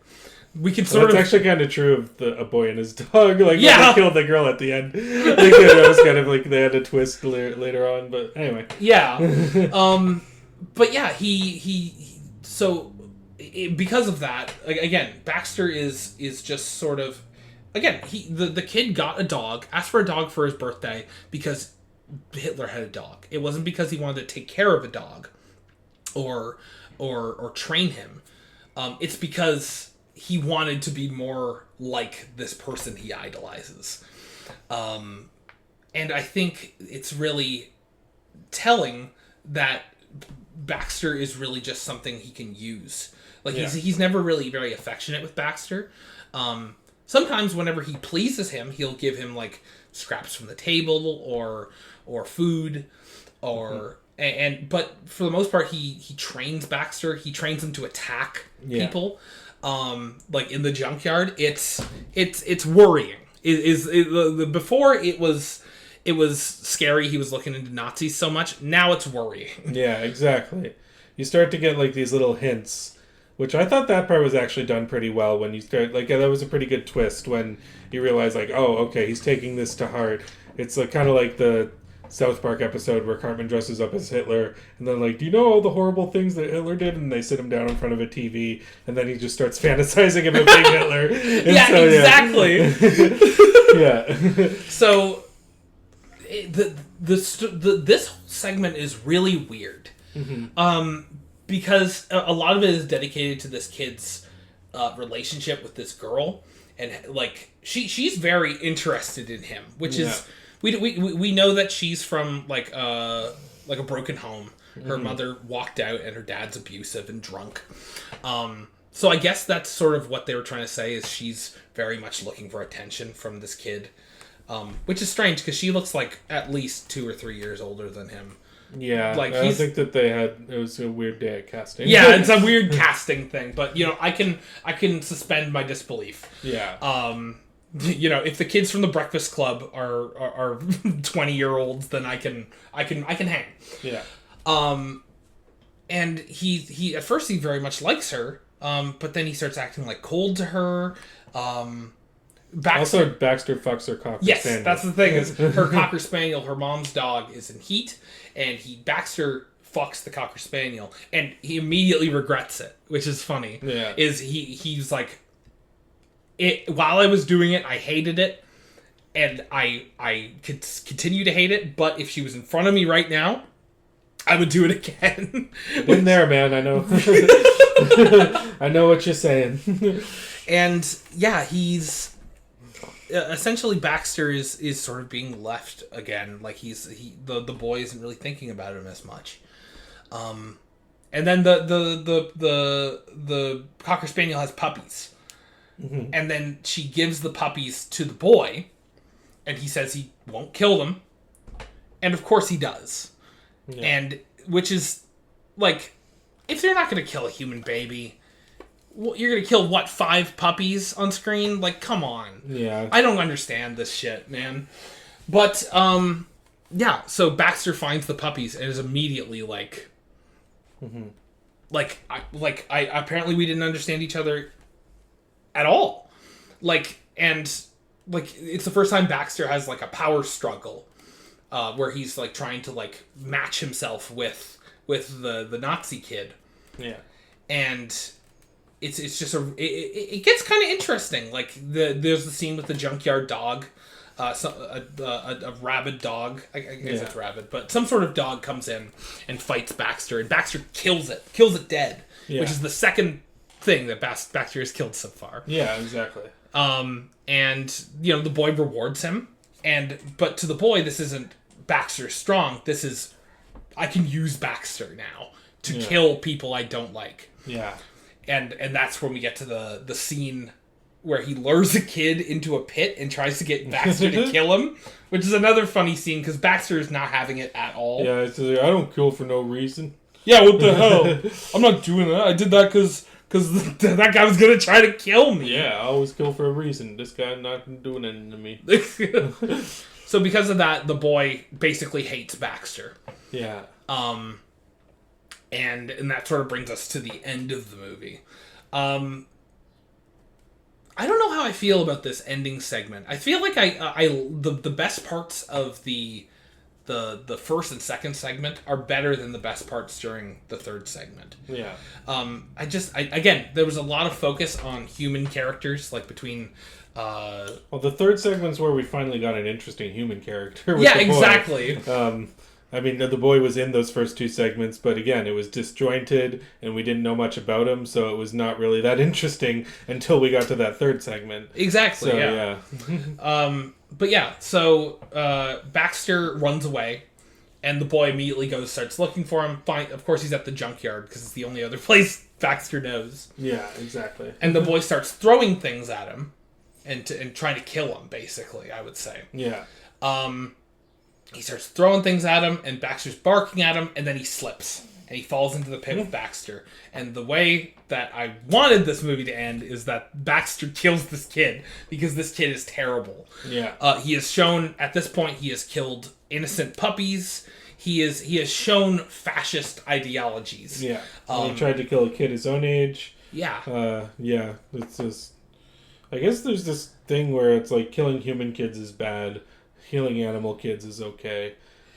[SPEAKER 1] We can sort of...
[SPEAKER 2] It's actually kind of true of a boy and his dog. Like, when they killed the girl at the end. Like, it was kind of like they had a twist later on, but anyway.
[SPEAKER 1] Yeah. But yeah, because of that, again, Baxter is just sort of... Again, the kid got a dog, asked for a dog for his birthday because Hitler had a dog. It wasn't because he wanted to take care of a dog or train him. It's because he wanted to be more like this person he idolizes. And I think it's really telling that Baxter is really just something he can use. Like, he's never really very affectionate with Baxter. Sometimes whenever he pleases him, he'll give him, like, scraps from the table or food or... But for the most part, he trains Baxter. He trains him to attack people. Like in the junkyard, it's worrying. Before it was scary. He was looking into Nazis so much. Now it's worrying.
[SPEAKER 2] Yeah, exactly. You start to get, like, these little hints, which I thought that part was actually done pretty well. When you start, like, that was a pretty good twist when you realize, like, oh, okay, he's taking this to heart. It's like kind of like the South Park episode where Cartman dresses up as Hitler, and then, like, do you know all the horrible things that Hitler did? And they sit him down in front of a TV, and then he just starts fantasizing about being Hitler.
[SPEAKER 1] Exactly.
[SPEAKER 2] Yeah.
[SPEAKER 1] So this segment is really weird. Because a lot of it is dedicated to this kid's relationship with this girl, and like she's very interested in him, which is we know that she's from like a broken home. Her mother walked out, and her dad's abusive and drunk. So I guess that's sort of what they were trying to say, is she's very much looking for attention from this kid, which is strange because she looks like at least 2 or 3 years older than him.
[SPEAKER 2] Yeah,
[SPEAKER 1] like
[SPEAKER 2] I don't think that it was a weird day at casting.
[SPEAKER 1] Yeah, it's a weird casting thing, but I can suspend my disbelief.
[SPEAKER 2] Yeah.
[SPEAKER 1] If the kids from the Breakfast Club are 20-year-olds, then I can hang.
[SPEAKER 2] Yeah.
[SPEAKER 1] And he at first he very much likes her, but then he starts acting like cold to her.
[SPEAKER 2] Also, Baxter fucks her Cocker
[SPEAKER 1] Spaniel.
[SPEAKER 2] Spaniel.
[SPEAKER 1] That's the thing, is her Cocker Spaniel, her mom's dog, is in heat, and Baxter fucks the Cocker Spaniel, and he immediately regrets it, which is funny.
[SPEAKER 2] Yeah.
[SPEAKER 1] He's like, while I was doing it, I hated it, and I could continue to hate it, but if she was in front of me right now, I would do it again.
[SPEAKER 2] Been there, man. I know. I know what you're saying.
[SPEAKER 1] And yeah, he's essentially, Baxter is sort of being left again. Like the boy isn't really thinking about him as much. And then the Cocker Spaniel has puppies, and then she gives the puppies to the boy, and he says he won't kill them, and of course he does. Yeah. And which is like, if they're not going to kill a human baby, you're going to kill, 5 puppies on screen? Like, come on.
[SPEAKER 2] Yeah.
[SPEAKER 1] I don't understand this shit, man. But, yeah, so Baxter finds the puppies and is immediately like, apparently we didn't understand each other at all. Like, it's the first time Baxter has, like, a power struggle, where he's, like, trying to, like, match himself with the Nazi kid.
[SPEAKER 2] Yeah. And
[SPEAKER 1] it's just it gets kind of interesting. Like, there's the scene with the junkyard dog, a rabid dog. I guess it's rabid, but some sort of dog comes in and fights Baxter, and Baxter kills it dead, which is the second thing that Baxter has killed so far.
[SPEAKER 2] Yeah, exactly.
[SPEAKER 1] And the boy rewards him, but to the boy, this isn't Baxter strong. This is, I can use Baxter now to kill people I don't like.
[SPEAKER 2] Yeah.
[SPEAKER 1] And that's when we get to the scene where he lures a kid into a pit and tries to get Baxter to kill him, which is another funny scene because Baxter is not having it at all.
[SPEAKER 2] Yeah, it's like, I don't kill for no reason.
[SPEAKER 1] Yeah, what the hell? I'm not doing that. I did that because that guy was going to try to kill me.
[SPEAKER 2] Yeah, I always kill for a reason. This guy not doing anything to me.
[SPEAKER 1] So because of that, the boy basically hates Baxter.
[SPEAKER 2] Yeah.
[SPEAKER 1] And that sort of brings us to the end of the movie. I don't know how I feel about this ending segment. I feel like the best parts of the first and second segment are better than the best parts during the third segment.
[SPEAKER 2] Yeah.
[SPEAKER 1] Again, there was a lot of focus on human characters, like between.
[SPEAKER 2] Well, the third segment's where we finally got an interesting human character.
[SPEAKER 1] Yeah, exactly.
[SPEAKER 2] I mean, the boy was in those first 2 segments, but again, it was disjointed, and we didn't know much about him, so it was not really that interesting until we got to that third segment.
[SPEAKER 1] Exactly,
[SPEAKER 2] so,
[SPEAKER 1] yeah. But yeah, so Baxter runs away, and the boy immediately starts looking for him. Of course, he's at the junkyard, because it's the only other place Baxter knows.
[SPEAKER 2] Yeah, exactly.
[SPEAKER 1] And the boy starts throwing things at him, and trying to kill him, basically, I would say.
[SPEAKER 2] Yeah.
[SPEAKER 1] He starts throwing things at him, and Baxter's barking at him, and then he slips, and he falls into the pit with Baxter. And the way that I wanted this movie to end is that Baxter kills this kid, because this kid is terrible.
[SPEAKER 2] Yeah.
[SPEAKER 1] He has shown, at this point, he has killed innocent puppies. He has shown fascist ideologies.
[SPEAKER 2] Yeah. He tried to kill a kid his own age.
[SPEAKER 1] Yeah.
[SPEAKER 2] Yeah. It's just, I guess there's this thing where it's like killing human kids is bad. Healing animal kids is okay.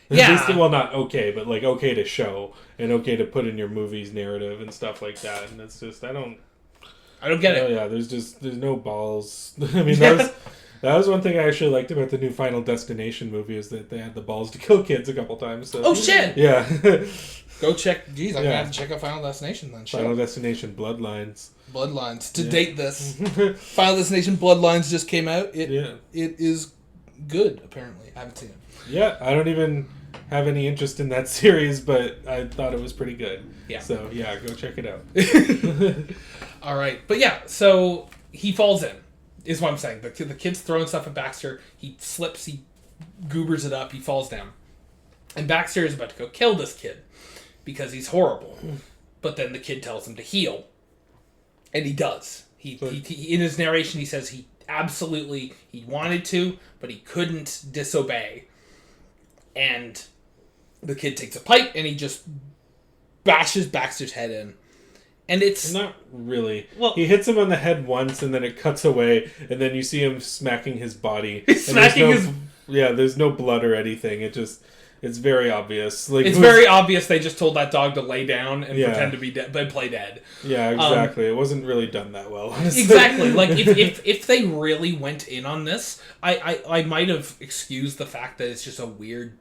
[SPEAKER 1] Yeah.
[SPEAKER 2] Well, not okay, but like okay to show and okay to put in your movie's narrative and stuff like that. And it's just, I don't
[SPEAKER 1] get it.
[SPEAKER 2] Yeah, there's no balls. I mean, that That was one thing I actually liked about the new Final Destination movie is that they had the balls to kill kids a couple times. So.
[SPEAKER 1] Oh, shit!
[SPEAKER 2] Yeah.
[SPEAKER 1] Go check... Jeez, I'm going to have to check out Final Destination then.
[SPEAKER 2] Final Destination Bloodlines.
[SPEAKER 1] To date this. Final Destination Bloodlines just came out. It is good, apparently. I haven't seen it.
[SPEAKER 2] Yeah, I don't even have any interest in that series, but I thought it was pretty good.
[SPEAKER 1] Yeah.
[SPEAKER 2] So, yeah, go check it out.
[SPEAKER 1] All right. But yeah, so he falls in, is what I'm saying. The kid's throwing stuff at Baxter. He slips, he goobers it up, he falls down. And Baxter is about to go kill this kid because he's horrible. But then the kid tells him to heal. And he does. He in his narration, he says he wanted to, but he couldn't disobey. And the kid takes a pipe and he just bashes Baxter's head in. And it's...
[SPEAKER 2] Not really.
[SPEAKER 1] Well,
[SPEAKER 2] he hits him on the head once and then it cuts away and then you see him smacking his body.
[SPEAKER 1] He's smacking his...
[SPEAKER 2] Yeah, there's no blood or anything. It's very obvious. Like
[SPEAKER 1] it's very obvious they just told that dog to lay down and pretend to be dead, but play dead.
[SPEAKER 2] Yeah, exactly. It wasn't really done that well, honestly.
[SPEAKER 1] Exactly. Like if they really went in on this, I might have excused the fact that it's just a weird,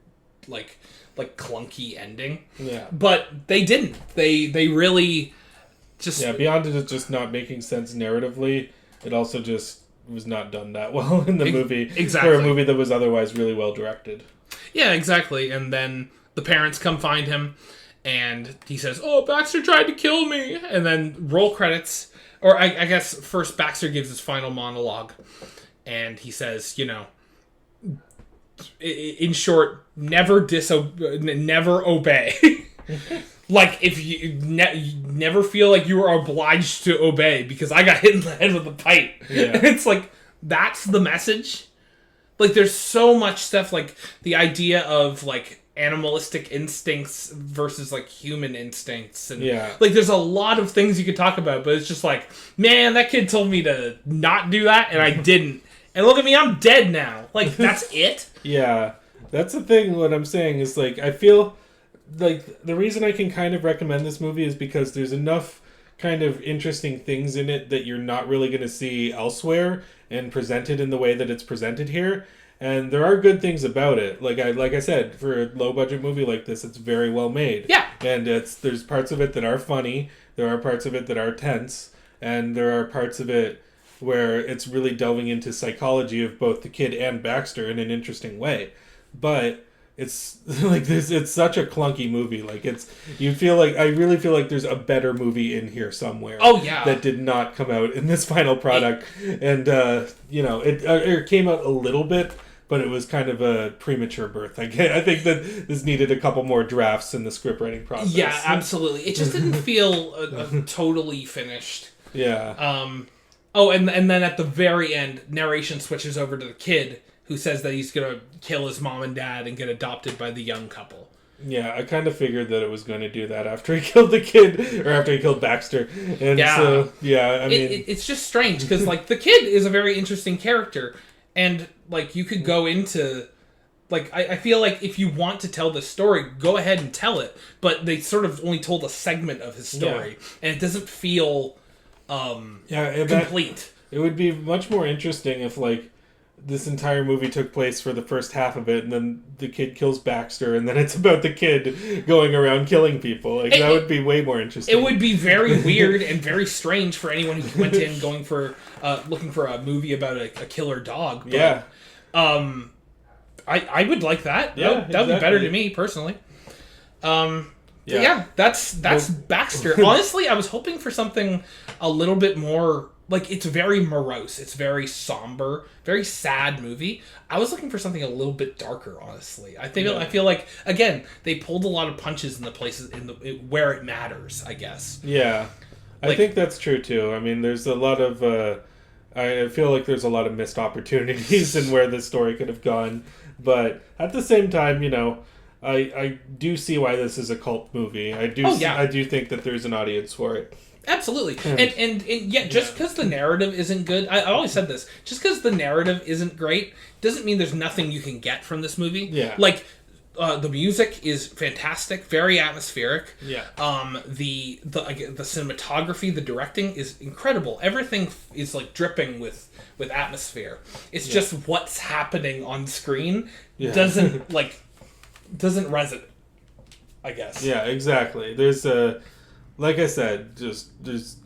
[SPEAKER 1] like clunky ending.
[SPEAKER 2] Yeah.
[SPEAKER 1] But they didn't. They really just...
[SPEAKER 2] Yeah, beyond it just not making sense narratively, it also just was not done that well in the movie.
[SPEAKER 1] Exactly.
[SPEAKER 2] For a movie that was otherwise really well directed.
[SPEAKER 1] Yeah, exactly. And then the parents come find him, and he says, "Oh, Baxter tried to kill me." And then roll credits, or I guess first Baxter gives his final monologue, and he says, in short, never obey. Like, if you never feel like you are obliged to obey, because I got hit in the head with a pipe.
[SPEAKER 2] Yeah.
[SPEAKER 1] And it's like, that's the message. Like, there's so much stuff, like, the idea of, like, animalistic instincts versus, like, human instincts. And, like, there's a lot of things you could talk about, but it's just like, man, that kid told me to not do that, and I didn't. And look at me, I'm dead now. Like, that's it?
[SPEAKER 2] Yeah. That's the thing, what I'm saying is, like, I feel like the reason I can kind of recommend this movie is because there's enough kind of interesting things in it that you're not really going to see elsewhere and presented in the way that it's presented here. And there are good things about it. Like I said, for a low budget movie like this, it's very well made.
[SPEAKER 1] Yeah.
[SPEAKER 2] And there's parts of it that are funny, there are parts of it that are tense, and there are parts of it where it's really delving into psychology of both the kid and Baxter in an interesting way. But it's like it's such a clunky movie. Like I really feel like there's a better movie in here somewhere.
[SPEAKER 1] Oh yeah,
[SPEAKER 2] that did not come out in this final product, and it came out a little bit, but it was kind of a premature birth. I think that this needed a couple more drafts in the script writing process.
[SPEAKER 1] Yeah, absolutely. It just didn't feel totally finished.
[SPEAKER 2] Yeah.
[SPEAKER 1] Oh, and then at the very end, narration switches over to the kid, who says that he's going to kill his mom and dad and get adopted by the young couple.
[SPEAKER 2] Yeah, I kind of figured that it was going to do that after he killed the kid, or after he killed Baxter. And so, I mean...
[SPEAKER 1] It's just strange, because, like, the kid is a very interesting character, and, like, you could go into... Like, I feel like if you want to tell this story, go ahead and tell it, but they sort of only told a segment of his story, and it doesn't feel complete.
[SPEAKER 2] It would be much more interesting if, like, this entire movie took place for the first half of it, and then the kid kills Baxter, and then it's about the kid going around killing people. Like, that would be way more interesting.
[SPEAKER 1] It would be very weird and very strange for anyone who went in looking for a movie about a killer dog. But, I would like that.
[SPEAKER 2] Yeah,
[SPEAKER 1] that would be better to me, personally. That's Baxter. Honestly, I was hoping for something a little bit more... Like, it's very morose. It's very somber. Very sad movie. I was looking for something a little bit darker, honestly. I feel like, again, they pulled a lot of punches in the places where it matters, I guess.
[SPEAKER 2] Yeah. I think that's true, too. I mean, there's a lot of... I feel like there's a lot of missed opportunities in where this story could have gone. But at the same time, I do see why this is a cult movie. I do think that there's an audience for it.
[SPEAKER 1] Absolutely. And just because the narrative isn't good, I always said this, just because the narrative isn't great, doesn't mean there's nothing you can get from this movie.
[SPEAKER 2] Yeah.
[SPEAKER 1] Like, The music is fantastic, very atmospheric.
[SPEAKER 2] Yeah.
[SPEAKER 1] The cinematography, the directing is incredible. Everything is like dripping with atmosphere. It's just what's happening on screen doesn't resonate, I guess.
[SPEAKER 2] Yeah, exactly. There's like I said, there's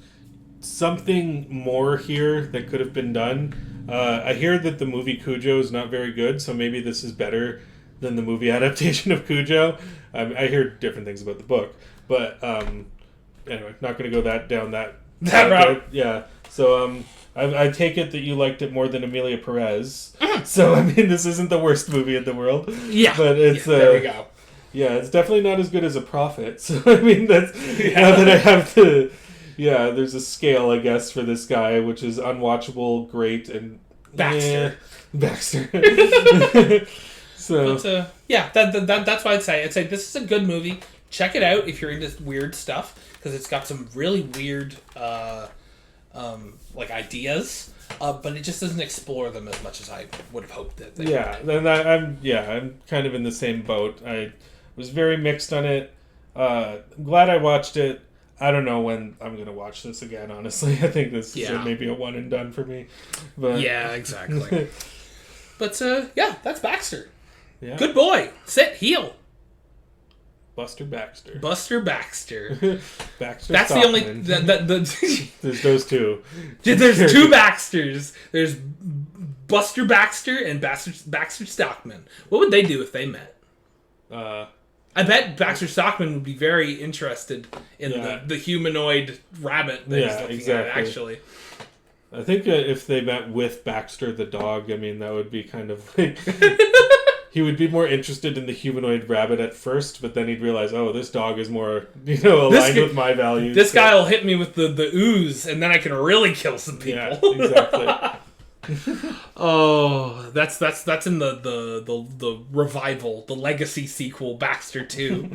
[SPEAKER 2] something more here that could have been done. I hear that the movie Cujo is not very good, so maybe this is better than the movie adaptation of Cujo. I hear different things about the book, but anyway, not going to go down that
[SPEAKER 1] route.
[SPEAKER 2] Yeah. So I take it that you liked it more than Emilia Perez. So I mean, this isn't the worst movie in the world.
[SPEAKER 1] Yeah,
[SPEAKER 2] but it's
[SPEAKER 1] there we go.
[SPEAKER 2] Yeah, it's definitely not as good as A Prophet. So I mean, that's now that I have to. Yeah, there's a scale, I guess, for this guy, which is unwatchable, great, and
[SPEAKER 1] Baxter.
[SPEAKER 2] Baxter. So
[SPEAKER 1] but, that's why I'd say this is a good movie. Check it out if you're into weird stuff, because it's got some really weird ideas, but it just doesn't explore them as much as I would have hoped that.
[SPEAKER 2] I'm kind of in the same boat. I was very mixed on it. Glad I watched it. I don't know when I'm going to watch this again, honestly. I think this is maybe a one and done for me. But
[SPEAKER 1] yeah, exactly. But, that's Baxter.
[SPEAKER 2] Yeah.
[SPEAKER 1] Good boy. Sit, heel.
[SPEAKER 2] Buster Baxter.
[SPEAKER 1] Baxter.
[SPEAKER 2] Baxter
[SPEAKER 1] That's
[SPEAKER 2] Stockman.
[SPEAKER 1] the only...
[SPEAKER 2] There's those two.
[SPEAKER 1] There's two Baxters. There's Buster Baxter and Baxter Stockman. What would they do if they met? I bet Baxter Stockman would be very interested in the humanoid rabbit that he's looking at, actually.
[SPEAKER 2] I think if they met with Baxter the dog, I mean, that would be kind of like... He would be more interested in the humanoid rabbit at first, but then he'd realize, oh, this dog is more, aligned with my values.
[SPEAKER 1] This guy will hit me with the ooze, and then I can really kill some people.
[SPEAKER 2] Yeah, exactly.
[SPEAKER 1] Oh, that's in the revival, the legacy sequel, Baxter 2.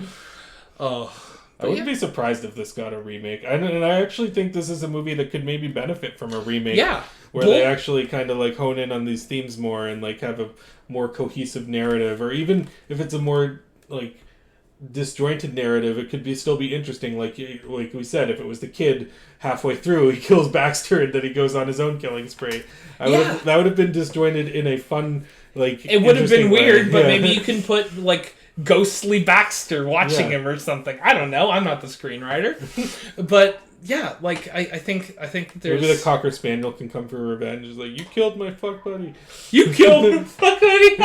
[SPEAKER 1] Oh,
[SPEAKER 2] I wouldn't be surprised if this got a remake. And I actually think this is a movie that could maybe benefit from a remake.
[SPEAKER 1] Yeah.
[SPEAKER 2] Where they actually kind of like hone in on these themes more and like have a more cohesive narrative, or even if it's a more like disjointed narrative, it could still be interesting. Like we said, if it was the kid halfway through, he kills Baxter and then he goes on his own killing spree. That would have been disjointed in a fun, like,
[SPEAKER 1] it would have been weird,
[SPEAKER 2] way.
[SPEAKER 1] But maybe you can put like ghostly Baxter watching him or something. I don't know. I'm not the screenwriter, but yeah, like I think there's
[SPEAKER 2] maybe the Cocker Spaniel can come for revenge. It's like, you killed my fuck buddy.
[SPEAKER 1] You killed my fuck buddy.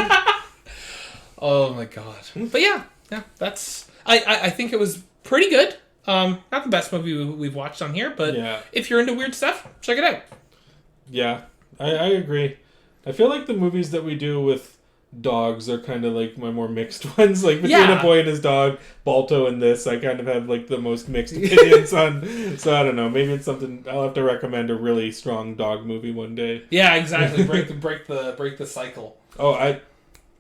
[SPEAKER 1] Oh my god! But yeah, that's I think it was pretty good. Not the best movie we've watched on here, but if you're into weird stuff, check it out.
[SPEAKER 2] Yeah, I agree. I feel like the movies that we do with dogs are kind of like my more mixed ones. Like between A Boy and His Dog, Balto, and this, I kind of have like the most mixed opinions on. So I don't know. Maybe it's something I'll have to recommend a really strong dog movie one day.
[SPEAKER 1] Yeah, exactly. Break the cycle.
[SPEAKER 2] Oh, I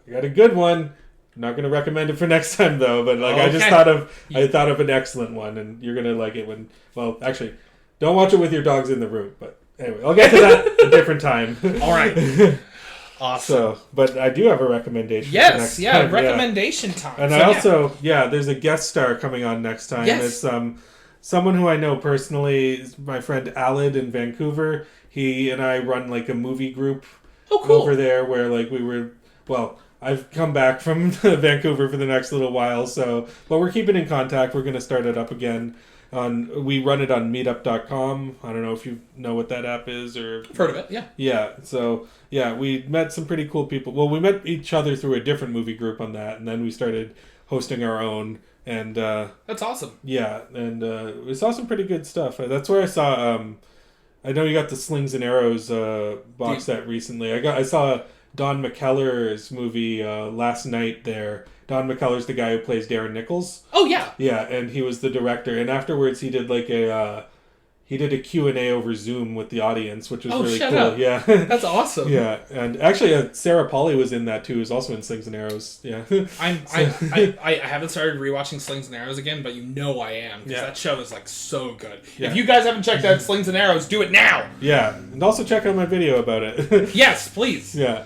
[SPEAKER 2] got a good one. I'm not going to recommend it for next time though. But like I thought of an excellent one, and you're going to like it when. Well, actually, don't watch it with your dogs in the room. But anyway, I'll get to that a different time.
[SPEAKER 1] All right. Awesome.
[SPEAKER 2] So, but I do have a recommendation.
[SPEAKER 1] Yes, recommendation time.
[SPEAKER 2] And I also, there's a guest star coming on next time.
[SPEAKER 1] Yes.
[SPEAKER 2] It's someone who I know personally, my friend Alid in Vancouver. He and I run like a movie group over there where like I've come back from Vancouver for the next little while, but we're keeping in contact. We're going to start it up again. We run it on meetup.com. I don't know if you know what that app is or...
[SPEAKER 1] Heard of it, yeah.
[SPEAKER 2] Yeah, so, we met some pretty cool people. Well, we met each other through a different movie group on that, and then we started hosting our own, and...
[SPEAKER 1] That's awesome.
[SPEAKER 2] Yeah, and we saw some pretty good stuff. That's where I saw... I know you got the Slings and Arrows box set recently. I saw Don McKellar's movie last night there. Don McKellar's the guy who plays Darren Nichols.
[SPEAKER 1] Oh, yeah.
[SPEAKER 2] Yeah, and he was the director. And afterwards, he did like a Q&A over Zoom with the audience, which was really cool.
[SPEAKER 1] Up.
[SPEAKER 2] Yeah,
[SPEAKER 1] that's awesome.
[SPEAKER 2] Yeah, and actually, Sarah Polley was in that too. Who's also in Slings and Arrows. Yeah.
[SPEAKER 1] I haven't started rewatching Slings and Arrows again, but I am because that show is like so good. Yeah. If you guys haven't checked out Slings and Arrows, do it now.
[SPEAKER 2] Yeah, and also check out my video about it.
[SPEAKER 1] Yes, please.
[SPEAKER 2] Yeah.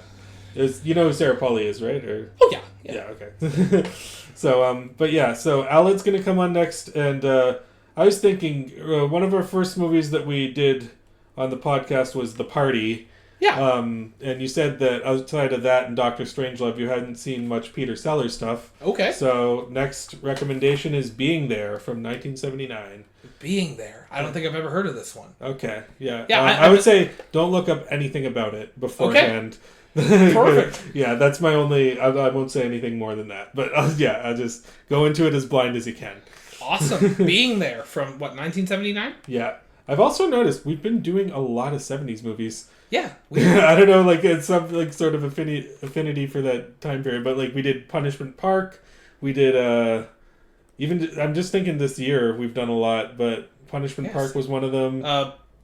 [SPEAKER 2] You know who Sarah Polley is, right? Or
[SPEAKER 1] Oh yeah.
[SPEAKER 2] yeah, okay. So but yeah, so Alan's gonna come on next, and I was thinking one of our first movies that we did on the podcast was The Party.
[SPEAKER 1] Yeah.
[SPEAKER 2] And you said that outside of that and Doctor Strangelove, you hadn't seen much Peter Sellers stuff.
[SPEAKER 1] Okay.
[SPEAKER 2] So next recommendation is Being There from 1979.
[SPEAKER 1] Being There. I don't think I've ever heard of this one.
[SPEAKER 2] Okay. Yeah.
[SPEAKER 1] Yeah.
[SPEAKER 2] I would say don't look up anything about it beforehand.
[SPEAKER 1] Okay. Perfect.
[SPEAKER 2] Yeah, that's my only. I won't say anything more than that. But yeah, I'll just go into it as blind as you can.
[SPEAKER 1] Awesome. Being There from what, 1979?
[SPEAKER 2] Yeah. I've also noticed we've been doing a lot of 70s movies.
[SPEAKER 1] Yeah.
[SPEAKER 2] I don't know, like it's some like sort of affinity for that time period, but like we did Punishment Park, we did I'm just thinking this year we've done a lot, but Punishment Park was one of them.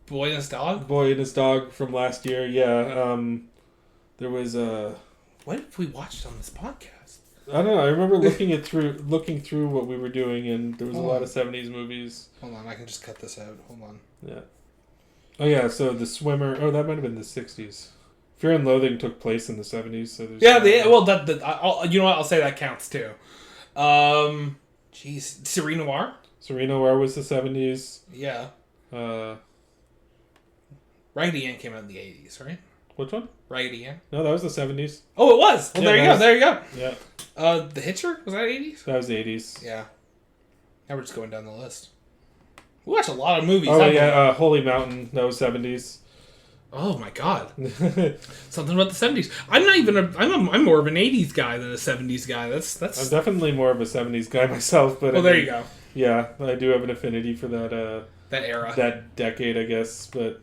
[SPEAKER 1] Boy and His Dog.
[SPEAKER 2] Boy and His Dog from last year, yeah. There was
[SPEAKER 1] what have we watched on this podcast?
[SPEAKER 2] I don't know. I remember looking through what we were doing, and there was a lot of 70s movies.
[SPEAKER 1] Hold on, I can just cut this out. Hold on.
[SPEAKER 2] Yeah. Oh yeah, so The Swimmer. Oh, that might have been the 60s. Fear and Loathing took place in the 70s, so there's
[SPEAKER 1] you know what? I'll say that counts too. Serena Noir.
[SPEAKER 2] Serena Noir was the 70s.
[SPEAKER 1] Yeah. Raggedy Ann came out in the 80s, right?
[SPEAKER 2] Which one?
[SPEAKER 1] Raggedy Ann.
[SPEAKER 2] No, that was the 70s.
[SPEAKER 1] Oh, it was. Well,
[SPEAKER 2] yeah,
[SPEAKER 1] there you go.
[SPEAKER 2] Yeah.
[SPEAKER 1] The Hitcher, was that 80s?
[SPEAKER 2] That was the 80s.
[SPEAKER 1] Yeah. Now we're just going down the list. We watch a lot of movies.
[SPEAKER 2] Oh yeah, Holy Mountain. That was 70s.
[SPEAKER 1] Oh my god. Something about the 70s. I'm not even I'm more of an 80s guy than a 70s guy. That's
[SPEAKER 2] I'm definitely more of a 70s guy myself, but
[SPEAKER 1] there you go.
[SPEAKER 2] Yeah, I do have an affinity for that
[SPEAKER 1] era.
[SPEAKER 2] That decade, I guess, but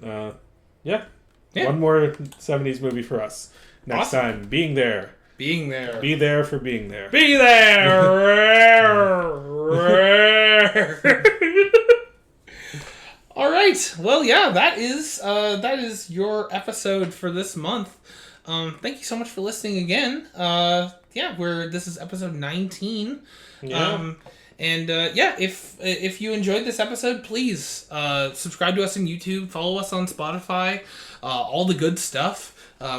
[SPEAKER 2] yeah. One more 70s movie for us. Next time, Being There.
[SPEAKER 1] Being There.
[SPEAKER 2] Be there for being there.
[SPEAKER 1] Be there. All right. Well, yeah, that is your episode for this month. Thank you so much for listening again. This is episode 19.
[SPEAKER 2] Yeah.
[SPEAKER 1] If you enjoyed this episode, please subscribe to us on YouTube, follow us on Spotify, all the good stuff.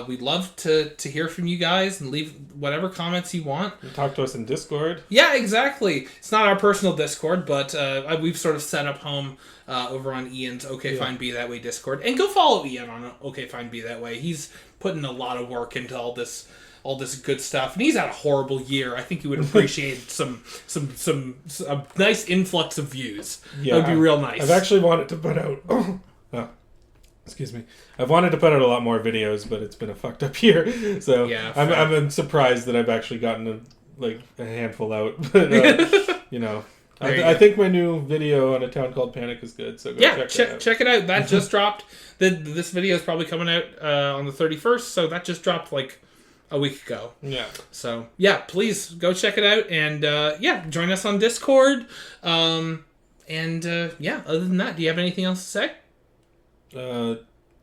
[SPEAKER 1] We'd love to hear from you guys and leave whatever comments you want.
[SPEAKER 2] Talk to us in Discord.
[SPEAKER 1] Yeah, exactly. It's not our personal Discord, but we've sort of set up home over on Ian's Fine Be That Way Discord. And go follow Ian on Fine Be That Way. He's putting a lot of work into all this good stuff, and he's had a horrible year. I think he would appreciate a nice influx of views.
[SPEAKER 2] Yeah,
[SPEAKER 1] that would be real nice.
[SPEAKER 2] I've actually wanted to put out. Excuse me. I've wanted to put out a lot more videos, but it's been a fucked up year. So yeah, I'm surprised that I've actually gotten a handful out. But I think my new video on A Town Called Panic is good. So
[SPEAKER 1] check it out. That just dropped. This video is probably coming out on the 31st. So that just dropped like a week ago.
[SPEAKER 2] Yeah.
[SPEAKER 1] So yeah, please go check it out and join us on Discord. Other than that, do you have anything else to say?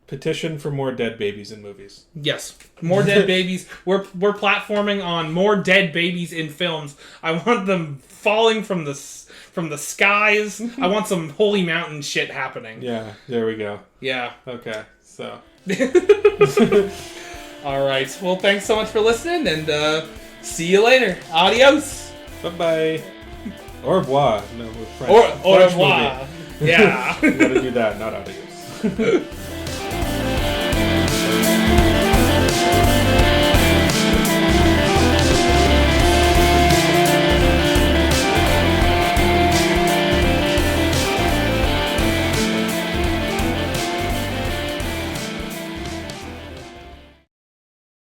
[SPEAKER 2] Petition for more dead babies in movies.
[SPEAKER 1] Yes, more dead babies. We're platforming on more dead babies in films. I want them falling from the skies. I want some Holy Mountain shit happening.
[SPEAKER 2] Yeah, there we go.
[SPEAKER 1] Yeah.
[SPEAKER 2] Okay, so.
[SPEAKER 1] All right. Well, thanks so much for listening, and see you later. Adios.
[SPEAKER 2] Bye-bye. Au revoir. No, we're French.
[SPEAKER 1] Au revoir. Yeah.
[SPEAKER 2] You gotta do that, not adios.